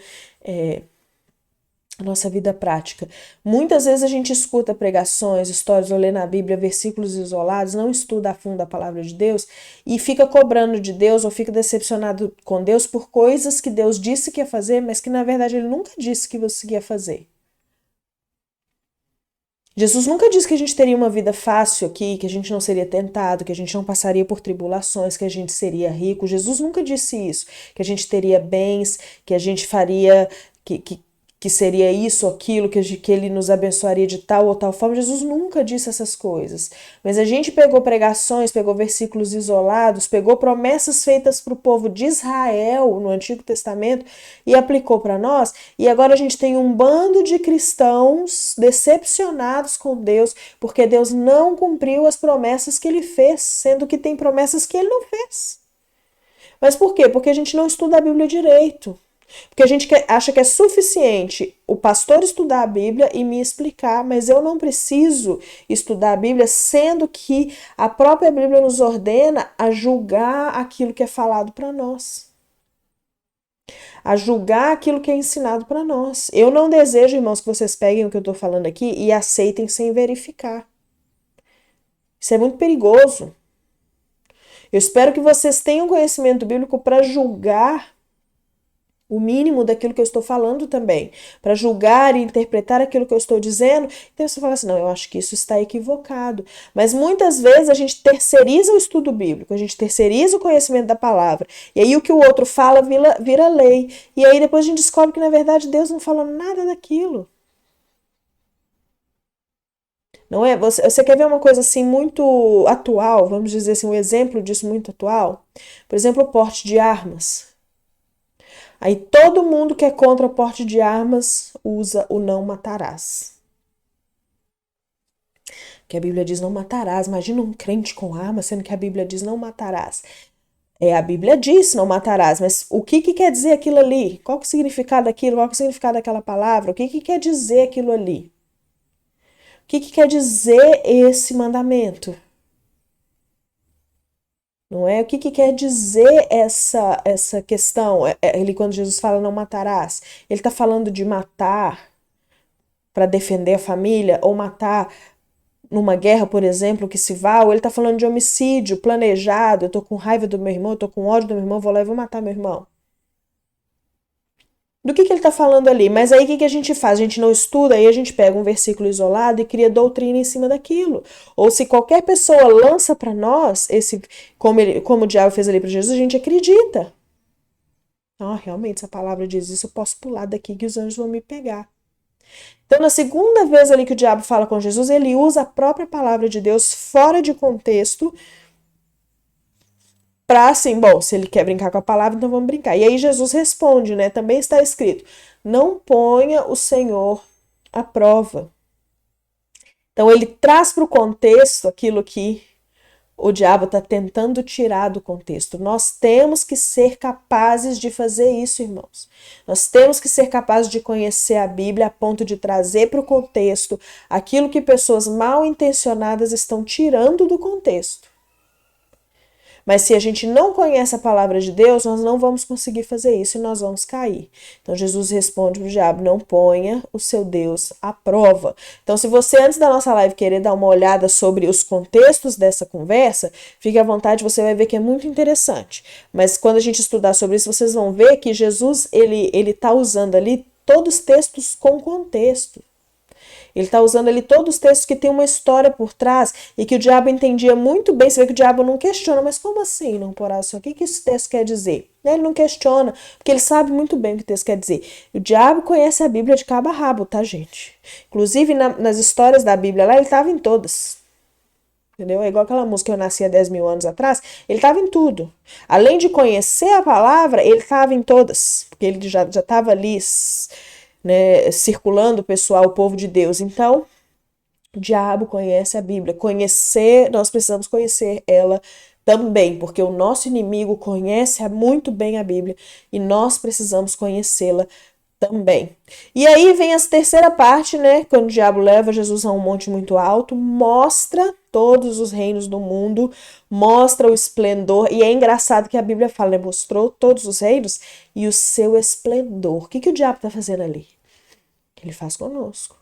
à nossa vida prática? Muitas vezes a gente escuta pregações, histórias, ou lê na Bíblia versículos isolados, não estuda a fundo a palavra de Deus e fica cobrando de Deus ou fica decepcionado com Deus por coisas que Deus disse que ia fazer, mas que na verdade Ele nunca disse que você ia fazer. Jesus nunca disse que a gente teria uma vida fácil aqui, que a gente não seria tentado, que a gente não passaria por tribulações, que a gente seria rico. Jesus nunca disse isso, que a gente teria bens, que a gente faria, que seria isso ou aquilo, que ele nos abençoaria de tal ou tal forma. Jesus nunca disse essas coisas. Mas a gente pegou pregações, pegou versículos isolados, pegou promessas feitas para o povo de Israel no Antigo Testamento e aplicou para nós. E agora a gente tem um bando de cristãos decepcionados com Deus, porque Deus não cumpriu as promessas que ele fez, sendo que tem promessas que ele não fez. Mas por quê? Porque a gente não estuda a Bíblia direito. Porque a gente acha que é suficiente o pastor estudar a Bíblia e me explicar, mas eu não preciso estudar a Bíblia, sendo que a própria Bíblia nos ordena a julgar aquilo que é falado para nós. A julgar aquilo que é ensinado para nós. Eu não desejo, irmãos, que vocês peguem o que eu estou falando aqui e aceitem sem verificar. Isso é muito perigoso. Eu espero que vocês tenham conhecimento bíblico para julgar o mínimo daquilo que eu estou falando também, para julgar e interpretar aquilo que eu estou dizendo. Então você fala assim, não, eu acho que isso está equivocado. Mas muitas vezes a gente terceiriza o estudo bíblico, a gente terceiriza o conhecimento da palavra, e aí o que o outro fala vira lei. E aí depois a gente descobre que na verdade Deus não falou nada daquilo. Não é? Você quer ver uma coisa assim muito atual, vamos dizer assim, um exemplo disso muito atual? Por exemplo, o porte de armas. Aí todo mundo que é contra o porte de armas usa o não matarás. Que a Bíblia diz não matarás. Imagina um crente com arma, sendo que a Bíblia diz não matarás. A Bíblia diz não matarás, mas o que quer dizer aquilo ali? Qual que é o significado daquilo? Qual que é o significado daquela palavra? O que quer dizer aquilo ali? O que quer dizer esse mandamento? Não é? O que quer dizer essa questão? Ele, quando Jesus fala não matarás, ele está falando de matar para defender a família, ou matar numa guerra, por exemplo, que se vá, ou ele está falando de homicídio planejado, eu estou com raiva do meu irmão, eu estou com ódio do meu irmão, vou lá e vou matar meu irmão. Do que ele está falando ali? Mas aí o que a gente faz? A gente não estuda, aí a gente pega um versículo isolado e cria doutrina em cima daquilo. Ou se qualquer pessoa lança para nós, como o diabo fez ali para Jesus, a gente acredita. Realmente, se a palavra diz isso, eu posso pular daqui que os anjos vão me pegar. Então, na segunda vez ali que o diabo fala com Jesus, ele usa a própria palavra de Deus fora de contexto para assim, bom, se ele quer brincar com a palavra, então vamos brincar. E aí Jesus responde, né? Também está escrito, não ponha o Senhor à prova. Então ele traz para o contexto aquilo que o diabo está tentando tirar do contexto. Nós temos que ser capazes de fazer isso, irmãos. Nós temos que ser capazes de conhecer a Bíblia a ponto de trazer para o contexto aquilo que pessoas mal intencionadas estão tirando do contexto. Mas se a gente não conhece a palavra de Deus, nós não vamos conseguir fazer isso e nós vamos cair. Então Jesus responde para o diabo, não ponha o seu Deus à prova. Então se você antes da nossa live querer dar uma olhada sobre os contextos dessa conversa, fique à vontade, você vai ver que é muito interessante. Mas quando a gente estudar sobre isso, vocês vão ver que Jesus ele está usando ali todos os textos com contexto. Ele está usando ali todos os textos que tem uma história por trás e que o diabo entendia muito bem. Você vê que o diabo não questiona, mas como assim não porá só? O que esse texto quer dizer? Ele não questiona, porque ele sabe muito bem o que o texto quer dizer. O diabo conhece a Bíblia de cabo a rabo, tá, gente? Inclusive, nas histórias da Bíblia lá, ele estava em todas. Entendeu? É igual aquela música Eu Nasci há 10 mil anos atrás. Ele estava em tudo. Além de conhecer a palavra, ele estava em todas. Porque ele já estava ali, né, circulando o pessoal, o povo de Deus. Então, o diabo conhece a Bíblia. Nós precisamos conhecer ela também, porque o nosso inimigo conhece muito bem a Bíblia e nós precisamos conhecê-la também. E aí vem a terceira parte, né? Quando o diabo leva Jesus a um monte muito alto, mostra todos os reinos do mundo, mostra o esplendor. E é engraçado que a Bíblia fala, né? Mostrou todos os reinos e o seu esplendor. O que o diabo está fazendo ali? Ele faz conosco.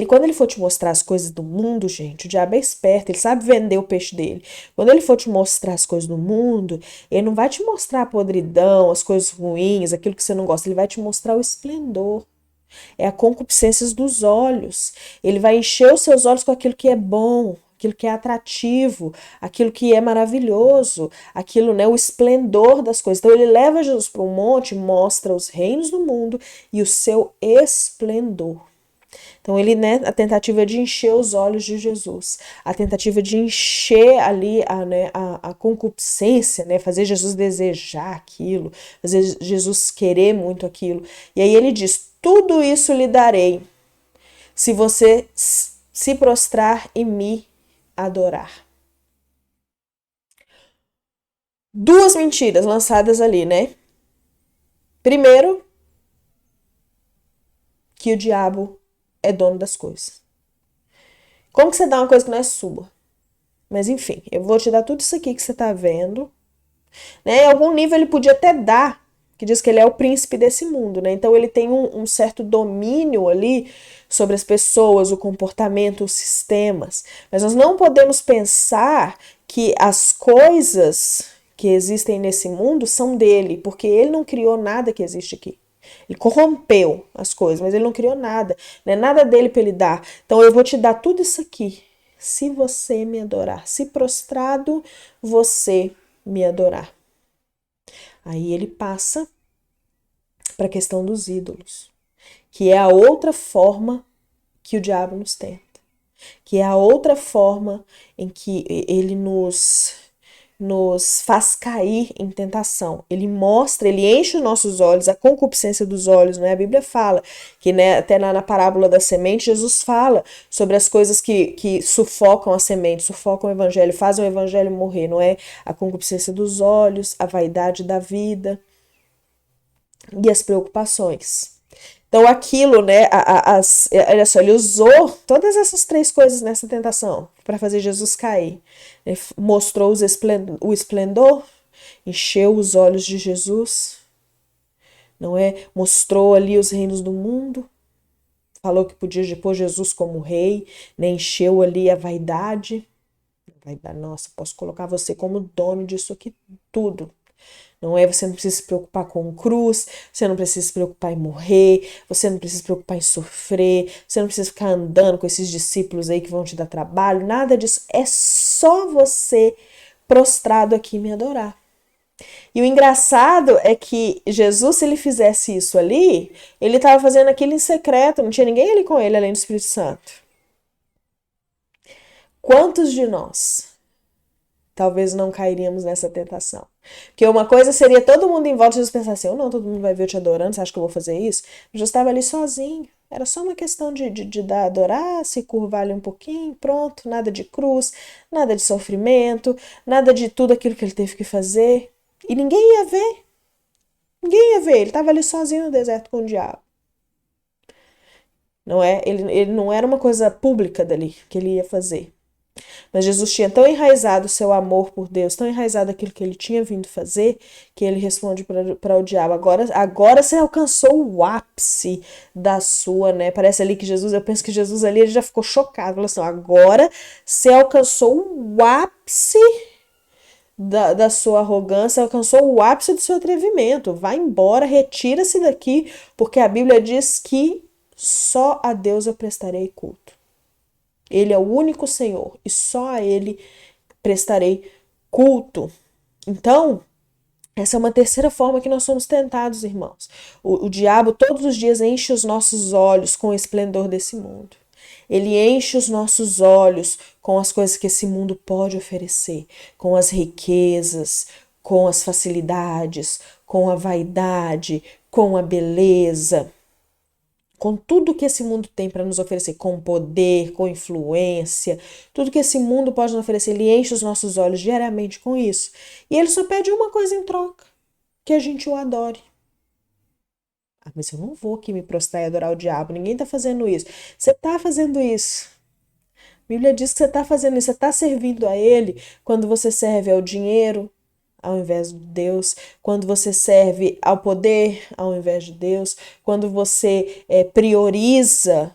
Quando ele for te mostrar as coisas do mundo, gente, o diabo é esperto, ele sabe vender o peixe dele. Quando ele for te mostrar as coisas do mundo, ele não vai te mostrar a podridão, as coisas ruins, aquilo que você não gosta, ele vai te mostrar o esplendor. É a concupiscência dos olhos. Ele vai encher os seus olhos com aquilo que é bom, aquilo que é atrativo, aquilo que é maravilhoso, aquilo, né, o esplendor das coisas. Então ele leva Jesus para um monte, mostra os reinos do mundo e o seu esplendor. Então, ele, né, a tentativa de encher os olhos de Jesus, a tentativa de encher ali a concupiscência, né, fazer Jesus desejar aquilo, fazer Jesus querer muito aquilo. E aí ele diz: tudo isso lhe darei se você se prostrar e me adorar. Duas mentiras lançadas ali, né? Primeiro, que o diabo é dono das coisas. Como que você dá uma coisa que não é sua? Mas enfim, eu vou te dar tudo isso aqui que você tá vendo. Né? Em algum nível ele podia até dar, que diz que ele é o príncipe desse mundo, né? Então ele tem um certo domínio ali sobre as pessoas, o comportamento, os sistemas. Mas nós não podemos pensar que as coisas que existem nesse mundo são dele, porque ele não criou nada que existe aqui. Ele corrompeu as coisas, mas ele não criou nada, não é nada dele para ele dar. Então eu vou te dar tudo isso aqui, se você me adorar, se prostrado você me adorar. Aí ele passa para a questão dos ídolos, que é a outra forma que o diabo nos tenta, que é a outra forma em que ele nos faz cair em tentação. Ele mostra, ele enche os nossos olhos, a concupiscência dos olhos, né? A Bíblia fala que, né, até na parábola da semente, Jesus fala sobre as coisas que sufocam a semente, sufocam o evangelho, fazem o evangelho morrer, não é? A concupiscência dos olhos, a vaidade da vida e as preocupações. Então aquilo, né, olha só, ele usou todas essas três coisas nessa tentação para fazer Jesus cair. Ele mostrou o esplendor, encheu os olhos de Jesus, não é? Mostrou ali os reinos do mundo, falou que podia pôr Jesus como rei, né? Encheu ali a vaidade. Nossa, posso colocar você como dono disso aqui tudo. Não é? Você não precisa se preocupar com cruz, você não precisa se preocupar em morrer, você não precisa se preocupar em sofrer, você não precisa ficar andando com esses discípulos aí que vão te dar trabalho, nada disso. É só você prostrado aqui me adorar. E o engraçado é que Jesus, se ele fizesse isso ali, ele estava fazendo aquilo em secreto, não tinha ninguém ali com ele além do Espírito Santo. Quantos de nós talvez não cairíamos nessa tentação? Porque uma coisa seria todo mundo em volta de Jesus pensar assim, não, todo mundo vai ver eu te adorando, você acha que eu vou fazer isso? Jesus estava ali sozinho, era só uma questão de adorar, se curvar ali um pouquinho, pronto, nada de cruz, nada de sofrimento, nada de tudo aquilo que ele teve que fazer. E ninguém ia ver, ele estava ali sozinho no deserto com o diabo. Não é? Ele não era uma coisa pública dali que ele ia fazer. Mas Jesus tinha tão enraizado o seu amor por Deus, tão enraizado aquilo que ele tinha vindo fazer, que ele responde para o diabo, agora você alcançou o ápice da sua, né? Parece ali que Jesus, eu penso que Jesus ali ele já ficou chocado, falou assim, agora você alcançou o ápice da sua arrogância, alcançou o ápice do seu atrevimento, vai embora, retira-se daqui, porque a Bíblia diz que só a Deus eu prestarei culto. Ele é o único Senhor e só a Ele prestarei culto. Então, essa é uma terceira forma que nós somos tentados, irmãos. O diabo todos os dias enche os nossos olhos com o esplendor desse mundo. Ele enche os nossos olhos com as coisas que esse mundo pode oferecer, com as riquezas, com as facilidades, com a vaidade, com a beleza, com tudo que esse mundo tem para nos oferecer, com poder, com influência, tudo que esse mundo pode nos oferecer, ele enche os nossos olhos diariamente com isso. E ele só pede uma coisa em troca, que a gente o adore. Ah, mas eu não vou aqui me prostrar e adorar o diabo, ninguém está fazendo isso. Você está fazendo isso. A Bíblia diz que você está fazendo isso, você está servindo a ele quando você serve ao dinheiro, ao invés de Deus, quando você serve ao poder, ao invés de Deus, quando você prioriza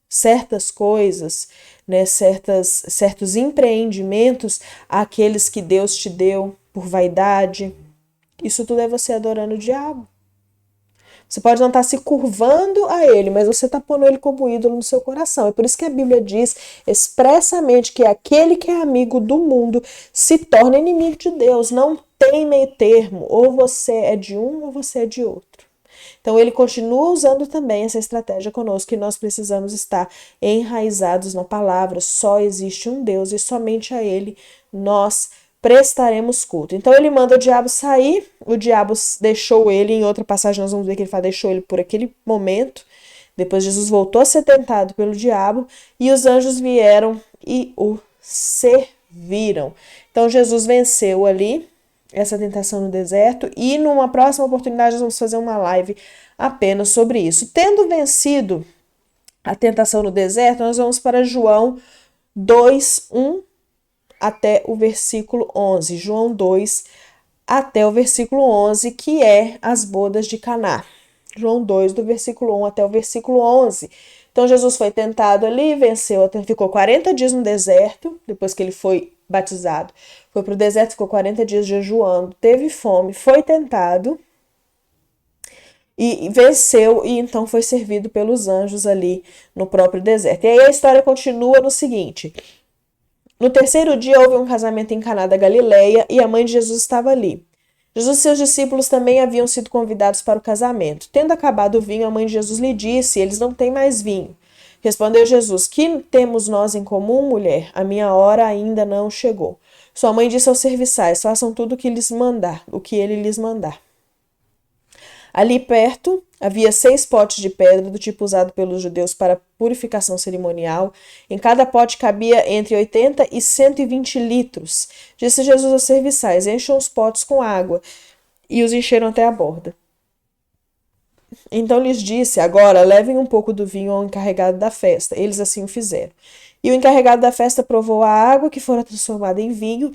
certas coisas, né, certos empreendimentos àqueles que Deus te deu por vaidade. Isso tudo é você adorando o diabo. Você pode não estar se curvando a ele, mas você está pondo ele como ídolo no seu coração. É por isso que a Bíblia diz expressamente que aquele que é amigo do mundo se torna inimigo de Deus. Não tem meio termo. Ou você é de um ou você é de outro. Então ele continua usando também essa estratégia conosco, que nós precisamos estar enraizados na palavra. Só existe um Deus e somente a ele nós prestaremos culto. Então ele manda o diabo sair, o diabo deixou ele, em outra passagem nós vamos ver que ele fala, deixou ele por aquele momento, depois Jesus voltou a ser tentado pelo diabo, e os anjos vieram e o serviram. Então Jesus venceu ali essa tentação no deserto, e numa próxima oportunidade nós vamos fazer uma live apenas sobre isso. Tendo vencido a tentação no deserto, nós vamos para João 2:1 até o versículo 11. João 2 até o versículo 11, que é as bodas de Caná. João 2, do versículo 1 até o versículo 11. Então Jesus foi tentado ali, venceu, ficou 40 dias no deserto, depois que ele foi batizado. Foi para o deserto, ficou 40 dias jejuando, teve fome, foi tentado e venceu, e então foi servido pelos anjos ali no próprio deserto. E aí a história continua no seguinte: no terceiro dia houve um casamento em Caná da Galileia e a mãe de Jesus estava ali. Jesus e seus discípulos também haviam sido convidados para o casamento. Tendo acabado o vinho, a mãe de Jesus lhe disse: eles não têm mais vinho. Respondeu Jesus: que temos nós em comum, mulher? A minha hora ainda não chegou. Sua mãe disse aos serviçais: façam tudo o que ele lhes mandar. Ali perto havia 6 potes de pedra do tipo usado pelos judeus para purificação cerimonial. Em cada pote cabia entre 80 e 120 litros. Disse Jesus aos serviçais: encham os potes com água. E os encheram até a borda. Então lhes disse: agora levem um pouco do vinho ao encarregado da festa. Eles assim o fizeram. E o encarregado da festa provou a água que fora transformada em vinho,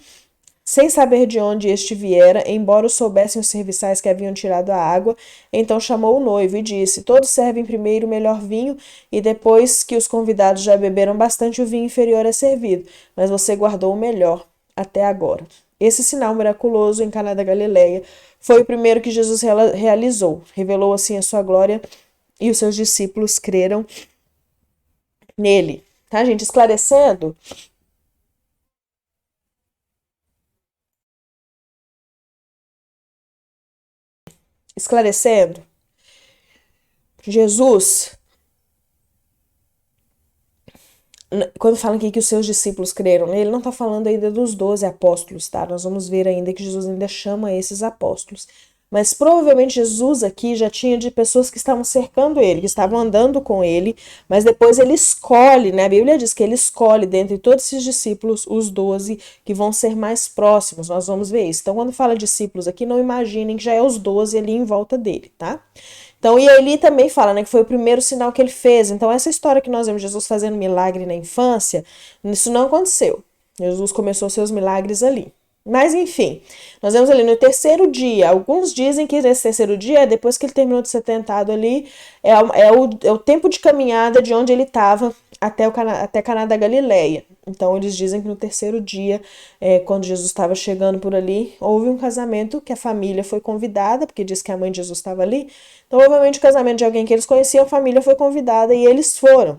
sem saber de onde este viera, embora o soubessem os serviçais que haviam tirado a água. Então chamou o noivo e disse: todos servem primeiro o melhor vinho, e depois que os convidados já beberam bastante, o vinho inferior é servido, mas você guardou o melhor até agora. Esse sinal miraculoso em Caná da Galileia foi o primeiro que Jesus realizou. Revelou assim a sua glória, e os seus discípulos creram nele. Tá, gente? Esclarecendo, Jesus, quando fala aqui que os seus discípulos creram nele, não está falando ainda dos 12 apóstolos, tá? Nós vamos ver ainda que Jesus ainda chama esses apóstolos. Mas provavelmente Jesus aqui já tinha de pessoas que estavam cercando ele, que estavam andando com ele, mas depois ele escolhe, né? A Bíblia diz que ele escolhe dentre todos esses discípulos os 12 que vão ser mais próximos. Nós vamos ver isso. Então, quando fala discípulos aqui, não imaginem que já é os 12 ali em volta dele, tá? Então, e ele também fala, né, que foi o primeiro sinal que ele fez. Então, essa história que nós vemos Jesus fazendo milagre na infância, isso não aconteceu. Jesus começou seus milagres ali. Mas, enfim, nós vemos ali no terceiro dia. Alguns dizem que nesse terceiro dia, depois que ele terminou de ser tentado ali, é o tempo de caminhada de onde ele estava até Caná da Galileia. Então, eles dizem que no terceiro dia, quando Jesus estava chegando por ali, houve um casamento que a família foi convidada, porque diz que a mãe de Jesus estava ali. Então, provavelmente, o casamento de alguém que eles conheciam, a família foi convidada e eles foram.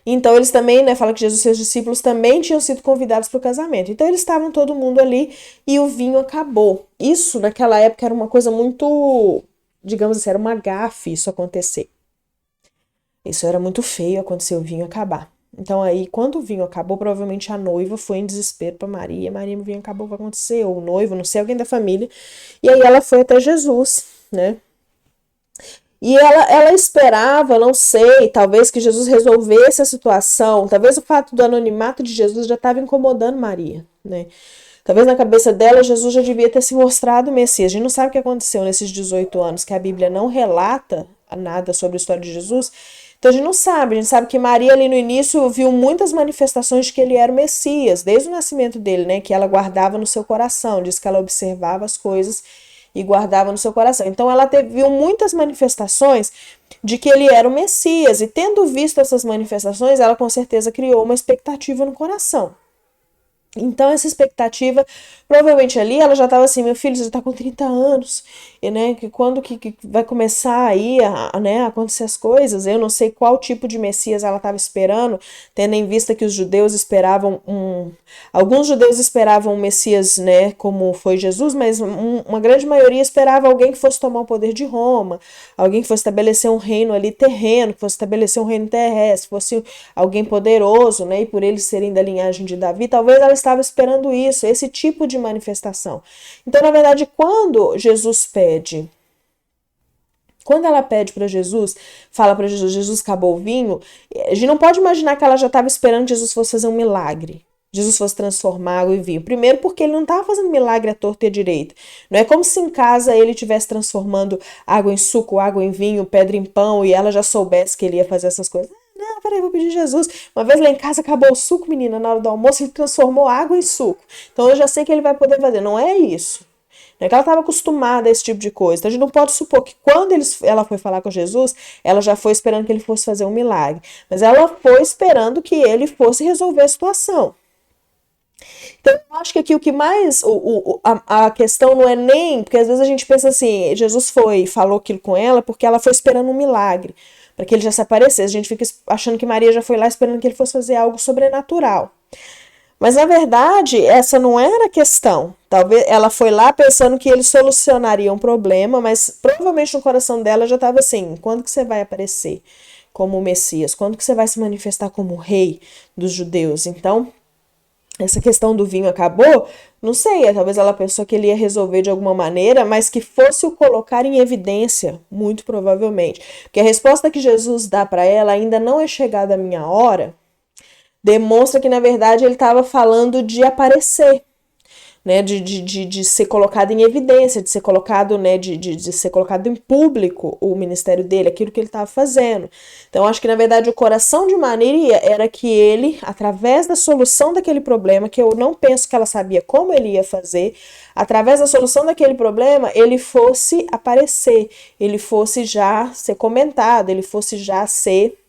Então, eles também, né, fala que Jesus e seus discípulos também tinham sido convidados para o casamento. Então, eles estavam todo mundo ali e o vinho acabou. Isso, naquela época, era uma coisa muito, digamos assim, era uma gafe isso acontecer. Isso era muito feio acontecer o vinho acabar. Então, aí, quando o vinho acabou, provavelmente a noiva foi em desespero para Maria. Maria, o vinho acabou, vai acontecer. Ou o noivo, não sei, alguém da família. E aí ela foi até Jesus, né? E ela esperava, não sei, talvez que Jesus resolvesse a situação, talvez o fato do anonimato de Jesus já estava incomodando Maria, né? Talvez na cabeça dela Jesus já devia ter se mostrado o Messias. A gente não sabe o que aconteceu nesses 18 anos, que a Bíblia não relata nada sobre a história de Jesus. Então a gente não sabe, a gente sabe que Maria ali no início viu muitas manifestações de que ele era o Messias, desde o nascimento dele, né? Que ela guardava no seu coração, diz que ela observava as coisas e guardava no seu coração. Então ela viu muitas manifestações de que ele era o Messias, e tendo visto essas manifestações, ela com certeza criou uma expectativa no coração. Então, essa expectativa, provavelmente ali, ela já estava assim, meu filho, você está com 30 anos, e, né, que quando que vai começar aí né, a acontecer as coisas? Eu não sei qual tipo de Messias ela estava esperando, tendo em vista que os judeus esperavam alguns judeus esperavam um Messias, né, como foi Jesus, mas uma grande maioria esperava alguém que fosse tomar o poder de Roma, alguém que fosse estabelecer um reino ali terreno, que fosse estabelecer um reino terrestre, fosse alguém poderoso, né, e por eles serem da linhagem de Davi, talvez ela estava esperando isso, esse tipo de manifestação. Então, na verdade, quando ela pede para Jesus, fala para Jesus, Jesus acabou o vinho, a gente não pode imaginar que ela já estava esperando que Jesus fosse fazer um milagre. Jesus fosse transformar água em vinho. Primeiro porque ele não estava fazendo milagre à torta e à direita. Não é como se em casa ele estivesse transformando água em suco, água em vinho, pedra em pão, e ela já soubesse que ele ia fazer essas coisas. Não, peraí, vou pedir Jesus. Uma vez lá em casa acabou o suco, menina, na hora do almoço, ele transformou água em suco. Então eu já sei que ele vai poder fazer. Não é isso. Não é que ela estava acostumada a esse tipo de coisa. Então a gente não pode supor que quando ela foi falar com Jesus, ela já foi esperando que ele fosse fazer um milagre. Mas ela foi esperando que ele fosse resolver a situação. Então, eu acho que aqui o que mais. A questão não é nem. Porque às vezes a gente pensa assim: Jesus falou aquilo com ela porque ela foi esperando um milagre, para que ele já se aparecesse. A gente fica achando que Maria já foi lá esperando que ele fosse fazer algo sobrenatural. Mas na verdade, essa não era a questão. Talvez ela foi lá pensando que ele solucionaria um problema, mas provavelmente no coração dela já estava assim: quando que você vai aparecer como o Messias? Quando que você vai se manifestar como o rei dos judeus? Então, essa questão do vinho acabou, não sei, talvez ela pensou que ele ia resolver de alguma maneira, mas que fosse o colocar em evidência, muito provavelmente. Porque a resposta que Jesus dá para ela, ainda não é chegada a minha hora, demonstra que na verdade ele estava falando de aparecer, né, de ser colocado em evidência, de ser colocado, né, de ser colocado em público o ministério dele, aquilo que ele estava fazendo. Então, acho que, na verdade, o coração de Maria era que ele, através da solução daquele problema, que eu não penso que ela sabia como ele ia fazer, através da solução daquele problema, ele fosse aparecer, ele fosse já ser comentado, ele fosse já ser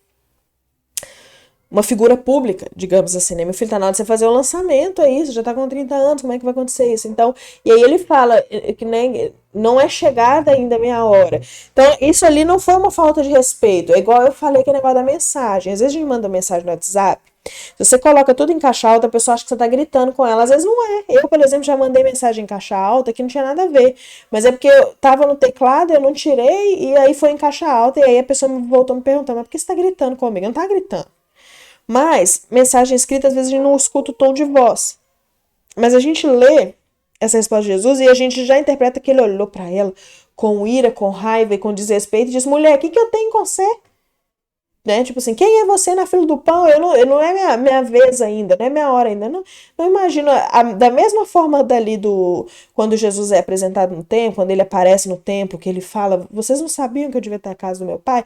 uma figura pública, digamos assim, né? Meu filho, tá na hora de você fazer o lançamento, é isso, já tá com 30 anos, como é que vai acontecer isso? Então, e aí ele fala que né, não é chegada ainda a minha hora. Então, isso ali não foi uma falta de respeito, é igual eu falei que é negócio da mensagem. Às vezes a gente manda mensagem no WhatsApp, se você coloca tudo em caixa alta, a pessoa acha que você tá gritando com ela, às vezes não é. Eu, por exemplo, já mandei mensagem em caixa alta que não tinha nada a ver, mas é porque eu tava no teclado, eu não tirei, e aí foi em caixa alta, e aí a pessoa voltou me perguntando, mas por que você tá gritando comigo? Eu não tava gritando. Mas, mensagem escrita, às vezes a gente não escuta o tom de voz. Mas a gente lê essa resposta de Jesus e a gente já interpreta que ele olhou para ela com ira, com raiva e com desrespeito e diz: mulher, o que eu tenho com você? Né? Tipo assim, quem é você na fila do pão? Eu não é minha vez ainda, não é minha hora ainda. Não imagino, da mesma forma dali quando Jesus é apresentado no templo, quando ele aparece no templo, que ele fala, vocês não sabiam que eu devia estar na casa do meu pai?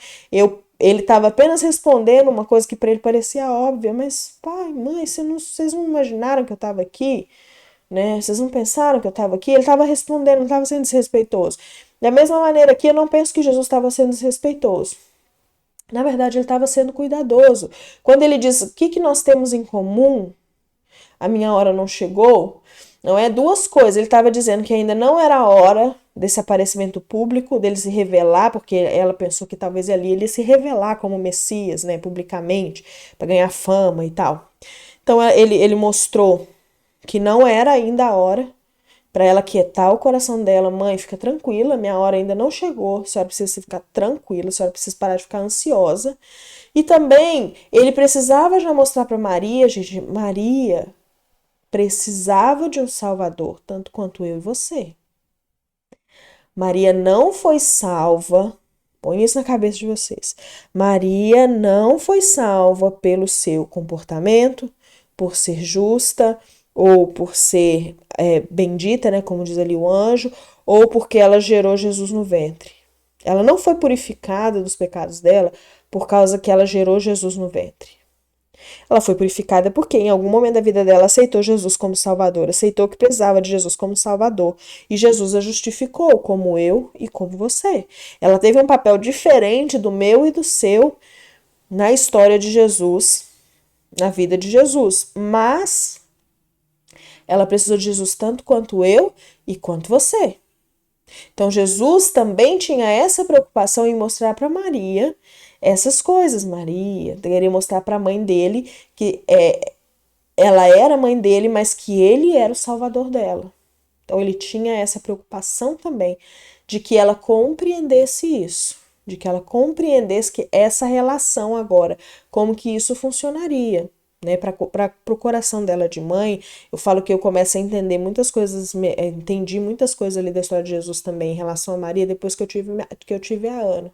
Ele estava apenas respondendo uma coisa que para ele parecia óbvia, mas pai, mãe, vocês não imaginaram que eu estava aqui? Né? Vocês não pensaram que eu estava aqui? Ele estava respondendo, não estava sendo desrespeitoso. Da mesma maneira aqui, eu não penso que Jesus estava sendo desrespeitoso. Na verdade, ele estava sendo cuidadoso. Quando ele diz o que nós temos em comum, a minha hora não chegou, não é duas coisas. Ele estava dizendo que ainda não era a hora desse aparecimento público, dele se revelar, porque ela pensou que talvez ali ele ia se revelar como Messias, né, publicamente, para ganhar fama e tal. Então ele mostrou que não era ainda a hora, para ela quietar o coração dela. Mãe, fica tranquila, minha hora ainda não chegou, a senhora precisa ficar tranquila, a senhora precisa parar de ficar ansiosa. E também, ele precisava já mostrar para Maria, gente, Maria precisava de um salvador, tanto quanto eu e você. Maria não foi salva Põe isso na cabeça de vocês. Maria não foi salva pelo seu comportamento, por ser justa, ou por ser bendita, né, como diz ali o anjo, ou porque ela gerou Jesus no ventre. Ela não foi purificada dos pecados dela por causa que ela gerou Jesus no ventre. Ela foi purificada porque em algum momento da vida dela aceitou Jesus como Salvador, aceitou que precisava de Jesus como Salvador. E Jesus a justificou como eu e como você. Ela teve um papel diferente do meu e do seu na história de Jesus, na vida de Jesus. Mas ela precisou de Jesus tanto quanto eu e quanto você. Então Jesus também tinha essa preocupação em mostrar para Maria essas coisas. Maria queria mostrar para a mãe dele que ela era mãe dele, mas que ele era o salvador dela. Então ele tinha essa preocupação também de que ela compreendesse isso, de que ela compreendesse que essa relação agora, como que isso funcionaria. Né, para o coração dela de mãe, eu falo que eu começo a entender muitas coisas, entendi muitas coisas ali da história de Jesus também em relação a Maria depois que eu tive a Ana.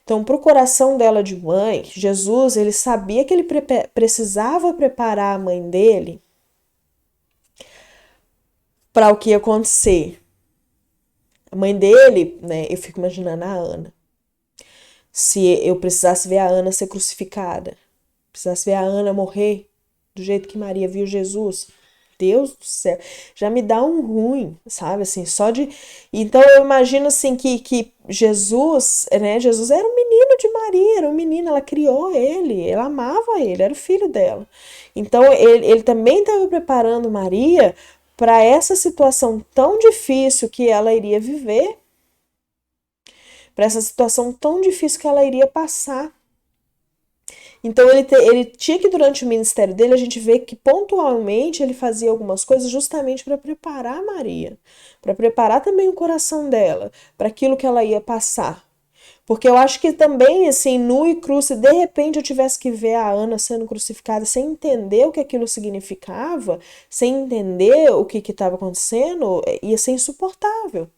Então, para o coração dela de mãe, Jesus, ele sabia que ele precisava preparar a mãe dele para o que ia acontecer. A mãe dele, né, eu fico imaginando a Ana. Se eu precisasse ver a Ana ser crucificada, precisasse ver a Ana morrer do jeito que Maria viu Jesus, Deus do céu, já me dá um ruim, sabe, assim, só de... Então eu imagino, assim, que Jesus, né, Jesus era um menino de Maria, era um menino, ela criou ele, ela amava ele, era o filho dela. Então ele também estava preparando Maria para essa situação tão difícil que ela iria viver, para essa situação tão difícil que ela iria passar. Então ele tinha que, durante o ministério dele, a gente vê que pontualmente ele fazia algumas coisas justamente para preparar Maria, para preparar também o coração dela, para aquilo que ela ia passar. Porque eu acho que também, assim, nu e cru, se de repente eu tivesse que ver a Ana sendo crucificada sem entender o que aquilo significava, sem entender o que estava acontecendo, ia ser insuportável.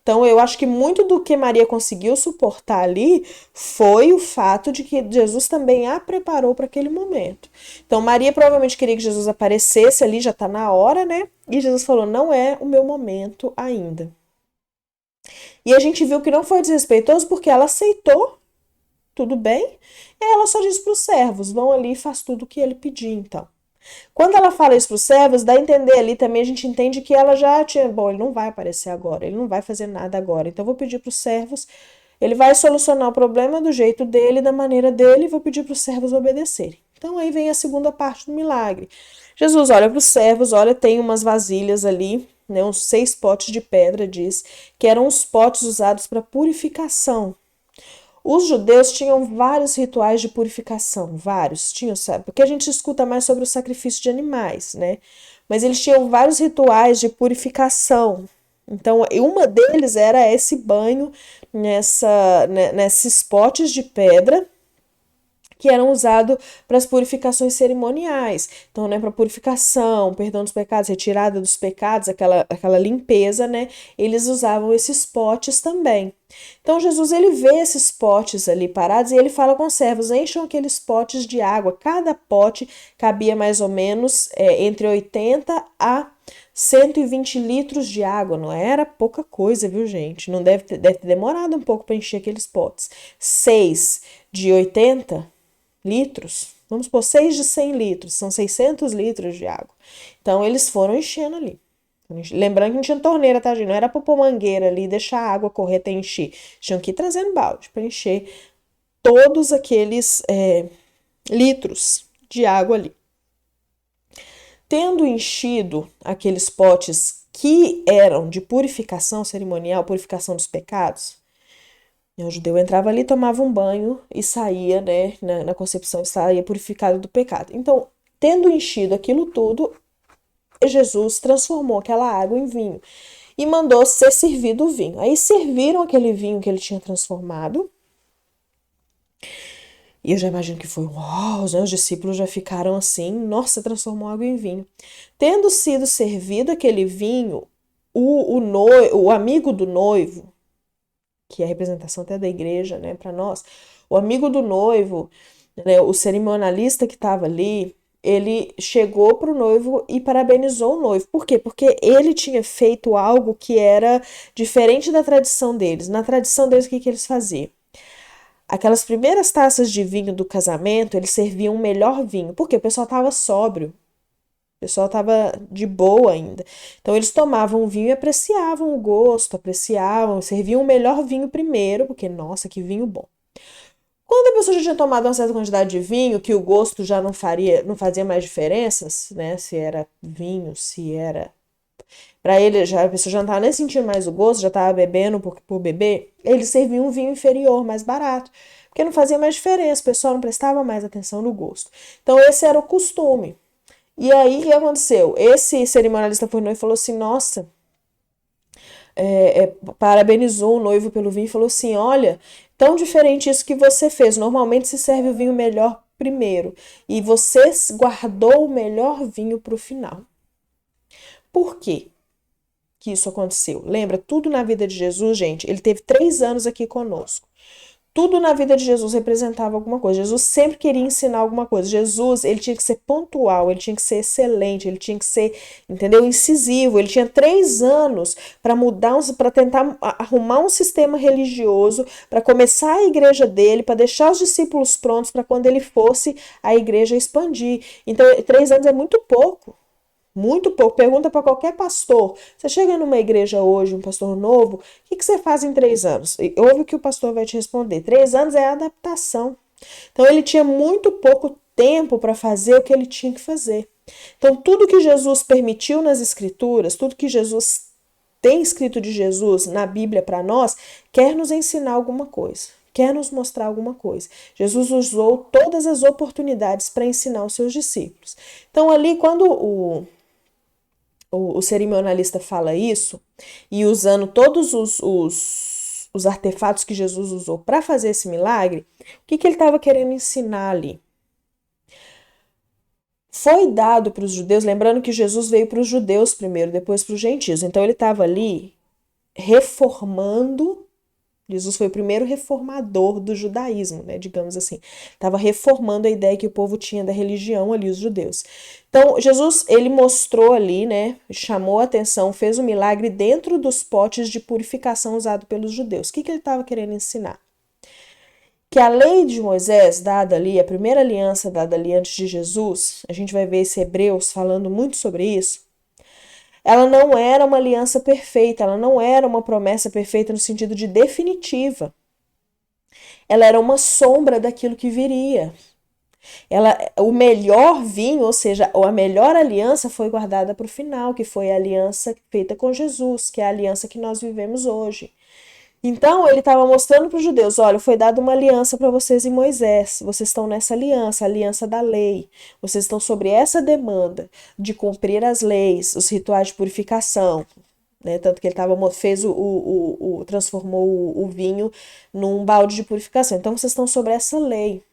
Então, eu acho que muito do que Maria conseguiu suportar ali foi o fato de que Jesus também a preparou para aquele momento. Então, Maria provavelmente queria que Jesus aparecesse ali, já está na hora, né? E Jesus falou: não é o meu momento ainda. E a gente viu que não foi desrespeitoso porque ela aceitou, tudo bem, e ela só disse para os servos: vão ali e faz tudo o que ele pedir, então. Quando ela fala isso para os servos, dá a entender ali também, a gente entende que ela já tinha, bom, ele não vai aparecer agora, ele não vai fazer nada agora, então eu vou pedir para os servos, ele vai solucionar o problema do jeito dele, da maneira dele, e vou pedir para os servos obedecerem. Então aí vem a segunda parte do milagre. Jesus olha para os servos, olha, tem umas vasilhas ali, né, uns 6 potes de pedra, diz, que eram os potes usados para purificação. Os judeus tinham vários rituais de purificação, vários, tinham, sabe? Porque a gente escuta mais sobre o sacrifício de animais, né? Mas eles tinham vários rituais de purificação. Então, uma deles era esse banho nesses potes de pedra que eram usados para as purificações cerimoniais. Então, né, para purificação, perdão dos pecados, retirada dos pecados, aquela limpeza, né? Eles usavam esses potes também. Então, Jesus, ele vê esses potes ali parados e ele fala com os servos: encham aqueles potes de água. Cada pote cabia mais ou menos entre 80 a 120 litros de água. Não era pouca coisa, viu, gente? Não deve ter demorado um pouco para encher aqueles potes. 6 de 80 litros, vamos supor 6 de 100 litros, são 600 litros de água. Então, eles foram enchendo ali. Lembrando que não tinha torneira, tá, gente? Não era pra pôr mangueira ali e deixar a água correr até encher. Tinham que ir trazendo balde para encher todos aqueles litros de água ali. Tendo enchido aqueles potes que eram de purificação cerimonial, purificação dos pecados, o judeu entrava ali, tomava um banho e saía, né, na concepção, saía purificado do pecado. Então, tendo enchido aquilo tudo, Jesus transformou aquela água em vinho e mandou ser servido o vinho. Aí serviram aquele vinho que ele tinha transformado. E eu já imagino que foi, uau, os discípulos já ficaram assim, nossa, transformou água em vinho. Tendo sido servido aquele vinho, o amigo do noivo, que é a representação até da igreja, né, para nós, o amigo do noivo, né, o cerimonialista que estava ali, ele chegou para o noivo e parabenizou o noivo. Por quê? Porque ele tinha feito algo que era diferente da tradição deles. Na tradição deles, o que eles faziam? Aquelas primeiras taças de vinho do casamento, eles serviam o melhor vinho. Por quê? O pessoal estava sóbrio. O pessoal estava de boa ainda. Então eles tomavam o vinho e apreciavam o gosto, apreciavam, serviam o melhor vinho primeiro, porque, nossa, que vinho bom. Quando a pessoa já tinha tomado uma certa quantidade de vinho, que o gosto já não fazia mais diferenças, né? Se era vinho, se era. Para ele, já, a pessoa já não estava nem sentindo mais o gosto, já estava bebendo por beber, eles serviam um vinho inferior, mais barato. Porque não fazia mais diferença, o pessoal não prestava mais atenção no gosto. Então, esse era o costume. E aí, o que aconteceu? Esse cerimonialista foi noivo e falou assim: nossa. Parabenizou o noivo pelo vinho e falou assim: olha, tão diferente isso que você fez. Normalmente se serve o vinho melhor primeiro. E você guardou o melhor vinho para o final. Por quê que isso aconteceu? Lembra, tudo na vida de Jesus, gente, ele teve 3 anos aqui conosco. Tudo na vida de Jesus representava alguma coisa. Jesus sempre queria ensinar alguma coisa. Jesus, ele tinha que ser pontual, ele tinha que ser excelente, ele tinha que ser, entendeu, incisivo. Ele tinha 3 anos para para tentar arrumar um sistema religioso, para começar a igreja dele, para deixar os discípulos prontos para quando ele fosse a igreja expandir. Então, 3 anos é muito pouco. Muito pouco. Pergunta para qualquer pastor. Você chega numa igreja hoje, um pastor novo, o que você faz em 3 anos? Ouve o que o pastor vai te responder. 3 anos é adaptação. Então ele tinha muito pouco tempo para fazer o que ele tinha que fazer. Então tudo que Jesus permitiu nas escrituras, tudo que Jesus tem escrito de Jesus na Bíblia para nós, quer nos ensinar alguma coisa. Quer nos mostrar alguma coisa. Jesus usou todas as oportunidades para ensinar os seus discípulos. Então ali quando o cerimonialista fala isso, e usando todos os artefatos que Jesus usou para fazer esse milagre, o que ele estava querendo ensinar ali? Foi dado para os judeus, lembrando que Jesus veio para os judeus primeiro, depois para os gentios. Então ele estava ali reformando. Jesus foi o primeiro reformador do judaísmo, né, digamos assim. Estava reformando a ideia que o povo tinha da religião ali, os judeus. Então, Jesus, ele mostrou ali, né, chamou a atenção, fez um milagre dentro dos potes de purificação usado pelos judeus. O que ele estava querendo ensinar? Que a lei de Moisés, dada ali, a primeira aliança dada ali antes de Jesus, a gente vai ver esse Hebreus falando muito sobre isso, ela não era uma aliança perfeita, ela não era uma promessa perfeita no sentido de definitiva. Ela era uma sombra daquilo que viria. O melhor vinho, ou seja, a melhor aliança foi guardada para o final, que foi a aliança feita com Jesus, que é a aliança que nós vivemos hoje. Então, ele estava mostrando para os judeus, olha, foi dada uma aliança para vocês em Moisés, vocês estão nessa aliança, a aliança da lei, vocês estão sobre essa demanda de cumprir as leis, os rituais de purificação, né? Tanto que ele transformou o vinho num balde de purificação. Então, vocês estão sobre essa lei.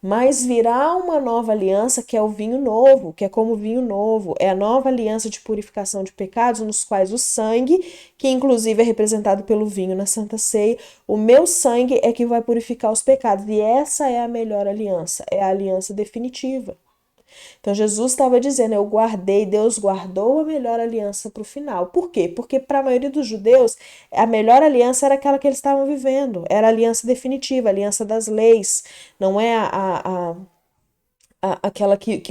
Mas virá uma nova aliança que é o vinho novo, que é como o vinho novo, é a nova aliança de purificação de pecados, nos quais o sangue, que inclusive é representado pelo vinho na Santa Ceia, o meu sangue é que vai purificar os pecados, e essa é a melhor aliança, é a aliança definitiva. Então Jesus estava dizendo, Deus guardou a melhor aliança para o final. Por quê? Porque para a maioria dos judeus, a melhor aliança era aquela que eles estavam vivendo, era a aliança definitiva, a aliança das leis, não é aquela que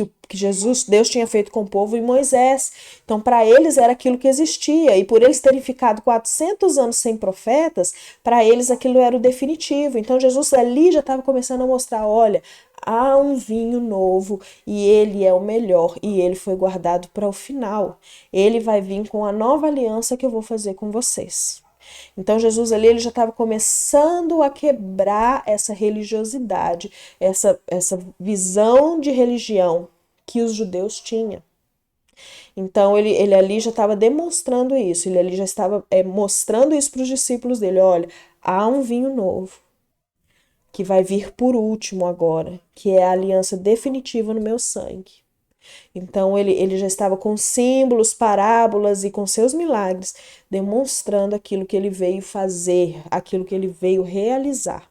Deus tinha feito com o povo em Moisés. Então, para eles era aquilo que existia, e por eles terem ficado 400 anos sem profetas, para eles aquilo era o definitivo. Então, Jesus ali já estava começando a mostrar, olha, há um vinho novo e ele é o melhor, e ele foi guardado para o final. Ele vai vir com a nova aliança que eu vou fazer com vocês. Então Jesus ali ele já estava começando a quebrar essa religiosidade, essa visão de religião que os judeus tinham. Então ele ali já estava demonstrando isso, ele ali já estava mostrando isso para os discípulos dele, olha, há um vinho novo que vai vir por último agora, que é a aliança definitiva no meu sangue. Então ele já estava com símbolos, parábolas e com seus milagres, demonstrando aquilo que ele veio fazer, aquilo que ele veio realizar.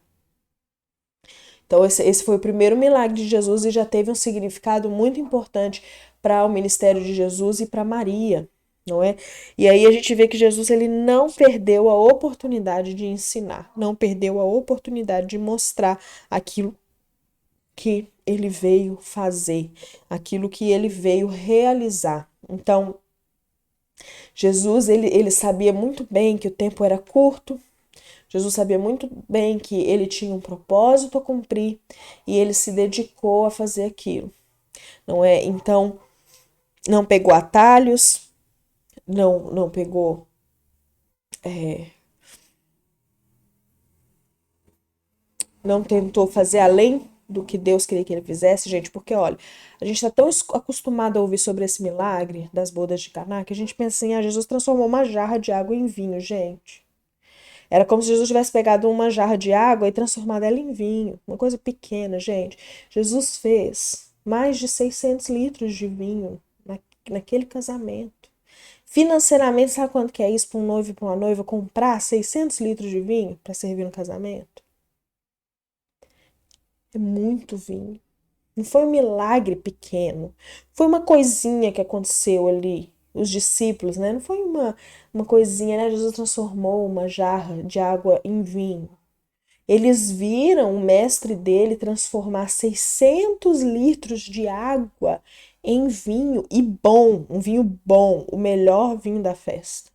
Então esse foi o primeiro milagre de Jesus e já teve um significado muito importante para o ministério de Jesus e para Maria, não é? E aí a gente vê que Jesus ele não perdeu a oportunidade de ensinar, não perdeu a oportunidade de mostrar aquilo que ele veio fazer, aquilo que ele veio realizar. Então, Jesus, ele sabia muito bem que o tempo era curto, Jesus sabia muito bem que ele tinha um propósito a cumprir e ele se dedicou a fazer aquilo, não é? Então, não pegou atalhos, não pegou não tentou fazer além do que Deus queria que ele fizesse, gente, porque olha, a gente está tão acostumado a ouvir sobre esse milagre das bodas de Caná que a gente pensa assim, Jesus transformou uma jarra de água em vinho, gente. Era como se Jesus tivesse pegado uma jarra de água e transformado ela em vinho, uma coisa pequena, gente. Jesus fez mais de 600 litros de vinho naquele casamento. Financeiramente, sabe quanto que é isso para um noivo e para uma noiva comprar 600 litros de vinho para servir no casamento? É muito vinho. Não foi um milagre pequeno. Foi uma coisinha que aconteceu ali. Os discípulos, né? Não foi uma coisinha, né? Jesus transformou uma jarra de água em vinho. Eles viram o mestre dele transformar 600 litros de água em vinho e bom, um vinho bom, o melhor vinho da festa.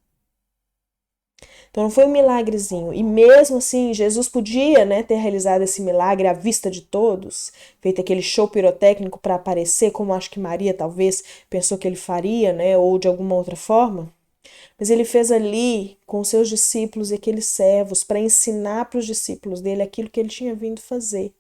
Então não foi um milagrezinho. E mesmo assim, Jesus podia, né, ter realizado esse milagre à vista de todos, feito aquele show pirotécnico para aparecer, como acho que Maria talvez pensou que ele faria, né, ou de alguma outra forma. Mas ele fez ali com seus discípulos e aqueles servos para ensinar para os discípulos dele aquilo que ele tinha vindo fazer.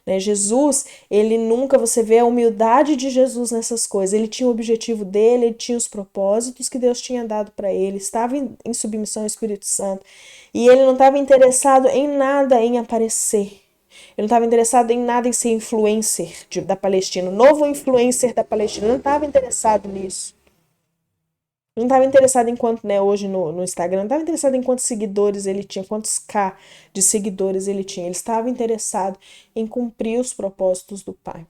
Né? Jesus, ele nunca, você vê a humildade de Jesus nessas coisas. Ele tinha o objetivo dele, ele tinha os propósitos que Deus tinha dado para ele, estava em submissão ao Espírito Santo. E ele não estava interessado em nada em aparecer. Ele não estava interessado em nada em ser influencer da Palestina. O novo influencer da Palestina não estava interessado nisso. Não estava interessado em quanto, né, hoje no Instagram, não estava interessado em quantos seguidores ele tinha, quantos K de seguidores ele tinha. Ele estava interessado em cumprir os propósitos do Pai.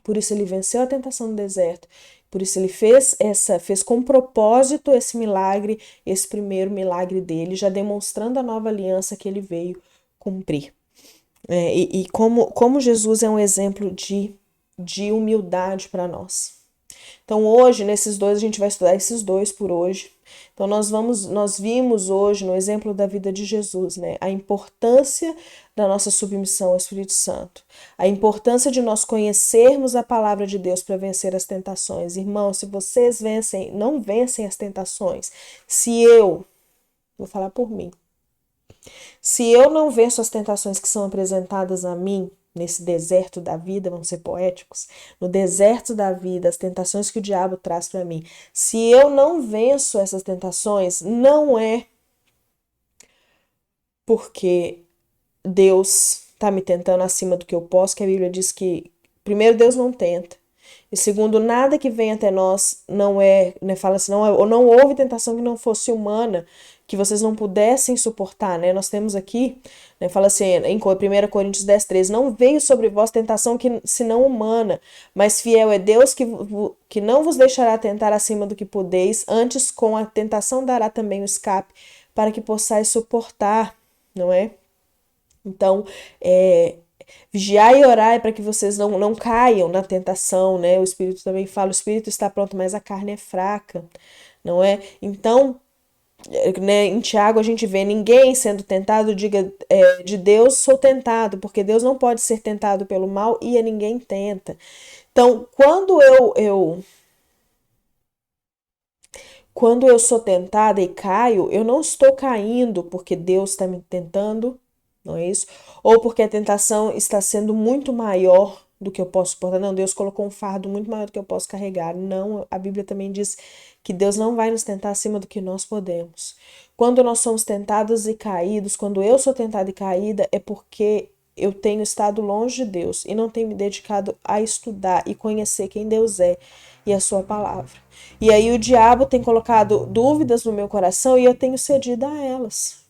Por isso ele venceu a tentação no deserto. Por isso ele fez com propósito esse milagre, esse primeiro milagre dele, já demonstrando a nova aliança que ele veio cumprir. E como Jesus é um exemplo de humildade para nós. Então hoje, nesses dois, a gente vai estudar esses dois por hoje. Então nós vimos hoje, no exemplo da vida de Jesus, né, a importância da nossa submissão ao Espírito Santo, a importância de nós conhecermos a palavra de Deus para vencer as tentações. Irmãos, se vocês não vencem as tentações, vou falar por mim, se eu não venço as tentações que são apresentadas a mim, nesse deserto da vida, vamos ser poéticos, no deserto da vida, as tentações que o diabo traz para mim, se eu não venço essas tentações, não é porque Deus está me tentando acima do que eu posso, que a Bíblia diz que, primeiro, Deus não tenta, e segundo, nada que vem até nós não é, né, fala assim, não houve tentação que não fosse humana, que vocês não pudessem suportar, né? Nós temos aqui, né, fala assim, em 1 Coríntios 10:13, não veio sobre vós tentação que senão humana, mas fiel é Deus que não vos deixará tentar acima do que podeis, antes com a tentação dará também o escape, para que possais suportar, não é? Então, vigiai e orai para que vocês não caiam na tentação, né? O Espírito também fala, o Espírito está pronto, mas a carne é fraca, não é? Então, né, em Tiago a gente vê ninguém sendo tentado, diga de Deus sou tentado, porque Deus não pode ser tentado pelo mal e a ninguém tenta. Então, quando eu sou tentada e caio, eu não estou caindo porque Deus está me tentando, não é isso? Ou porque a tentação está sendo muito maior do que eu posso suportar. Não, Deus colocou um fardo muito maior do que eu posso carregar. Não, a Bíblia também diz que Deus não vai nos tentar acima do que nós podemos. Quando nós somos tentados e caídos, quando eu sou tentada e caída, é porque eu tenho estado longe de Deus e não tenho me dedicado a estudar e conhecer quem Deus é e a sua palavra. E aí o diabo tem colocado dúvidas no meu coração e eu tenho cedido a elas.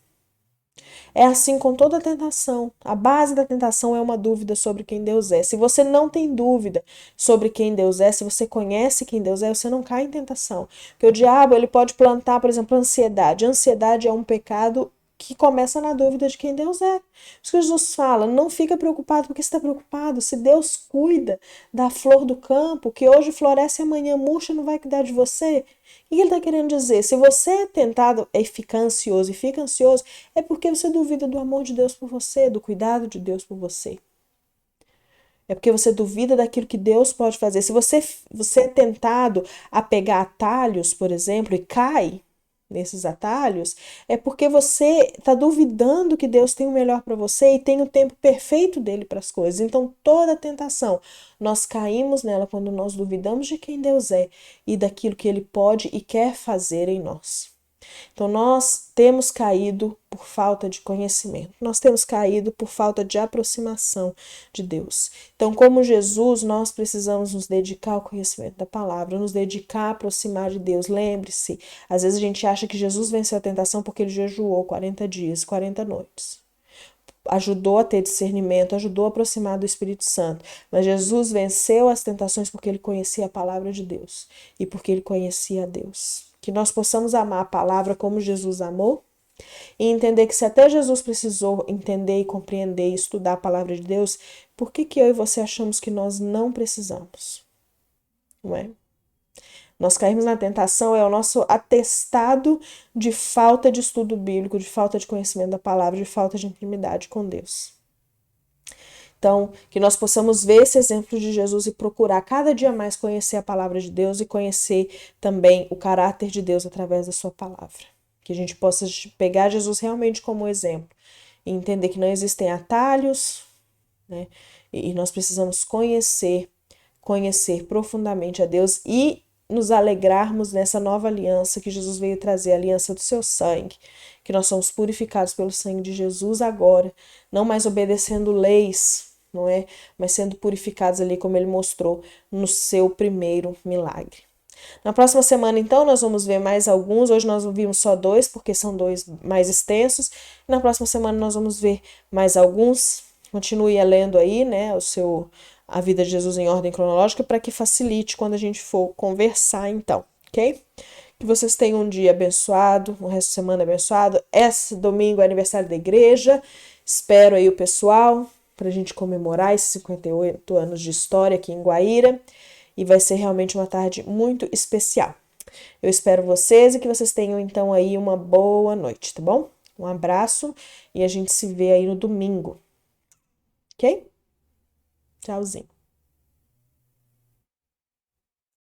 É assim com toda a tentação. A base da tentação é uma dúvida sobre quem Deus é. Se você não tem dúvida sobre quem Deus é, se você conhece quem Deus é, você não cai em tentação. Porque o diabo, ele pode plantar, por exemplo, ansiedade. A ansiedade é um pecado que começa na dúvida de quem Deus é. Por isso que Jesus fala, não fica preocupado porque você está preocupado. Se Deus cuida da flor do campo, que hoje floresce e amanhã murcha, não vai cuidar de você? O que ele está querendo dizer? Se você é tentado e fica ansioso, é porque você duvida do amor de Deus por você, do cuidado de Deus por você. É porque você duvida daquilo que Deus pode fazer. Se você é tentado a pegar atalhos, por exemplo, e cai nesses atalhos, é porque você está duvidando que Deus tem o melhor para você e tem o tempo perfeito dele para as coisas. Então, toda tentação, nós caímos nela quando nós duvidamos de quem Deus é e daquilo que ele pode e quer fazer em nós. Então, nós temos caído por falta de conhecimento, nós temos caído por falta de aproximação de Deus. Então, como Jesus, nós precisamos nos dedicar ao conhecimento da palavra, nos dedicar a aproximar de Deus. Lembre-se, às vezes a gente acha que Jesus venceu a tentação porque ele jejuou 40 dias, 40 noites. Ajudou a ter discernimento, ajudou a aproximar do Espírito Santo. Mas Jesus venceu as tentações porque ele conhecia a palavra de Deus e porque ele conhecia a Deus. Que nós possamos amar a palavra como Jesus amou e entender que se até Jesus precisou entender e compreender e estudar a palavra de Deus, por que eu e você achamos que nós não precisamos? Não é? Nós caímos na tentação, é o nosso atestado de falta de estudo bíblico, de falta de conhecimento da palavra, de falta de intimidade com Deus. Então, que nós possamos ver esse exemplo de Jesus e procurar cada dia mais conhecer a palavra de Deus e conhecer também o caráter de Deus através da sua palavra. Que a gente possa pegar Jesus realmente como exemplo e entender que não existem atalhos, né? E nós precisamos conhecer profundamente a Deus e nos alegrarmos nessa nova aliança que Jesus veio trazer, a aliança do seu sangue, que nós somos purificados pelo sangue de Jesus agora, não mais obedecendo leis, não é? Mas sendo purificados ali como ele mostrou no seu primeiro milagre. Na próxima semana, então, nós vamos ver mais alguns. Hoje nós vimos só 2, porque são 2 mais extensos. Na próxima semana nós vamos ver mais alguns. Continue lendo aí, né, a vida de Jesus em ordem cronológica para que facilite quando a gente for conversar, então, ok? Que vocês tenham um dia abençoado, um resto de semana abençoado. Esse domingo é aniversário da igreja. Espero aí o pessoal para a gente comemorar esses 58 anos de história aqui em Guaíra. E vai ser realmente uma tarde muito especial. Eu espero vocês e que vocês tenham então aí uma boa noite, tá bom? Um abraço e a gente se vê aí no domingo. Ok? Tchauzinho.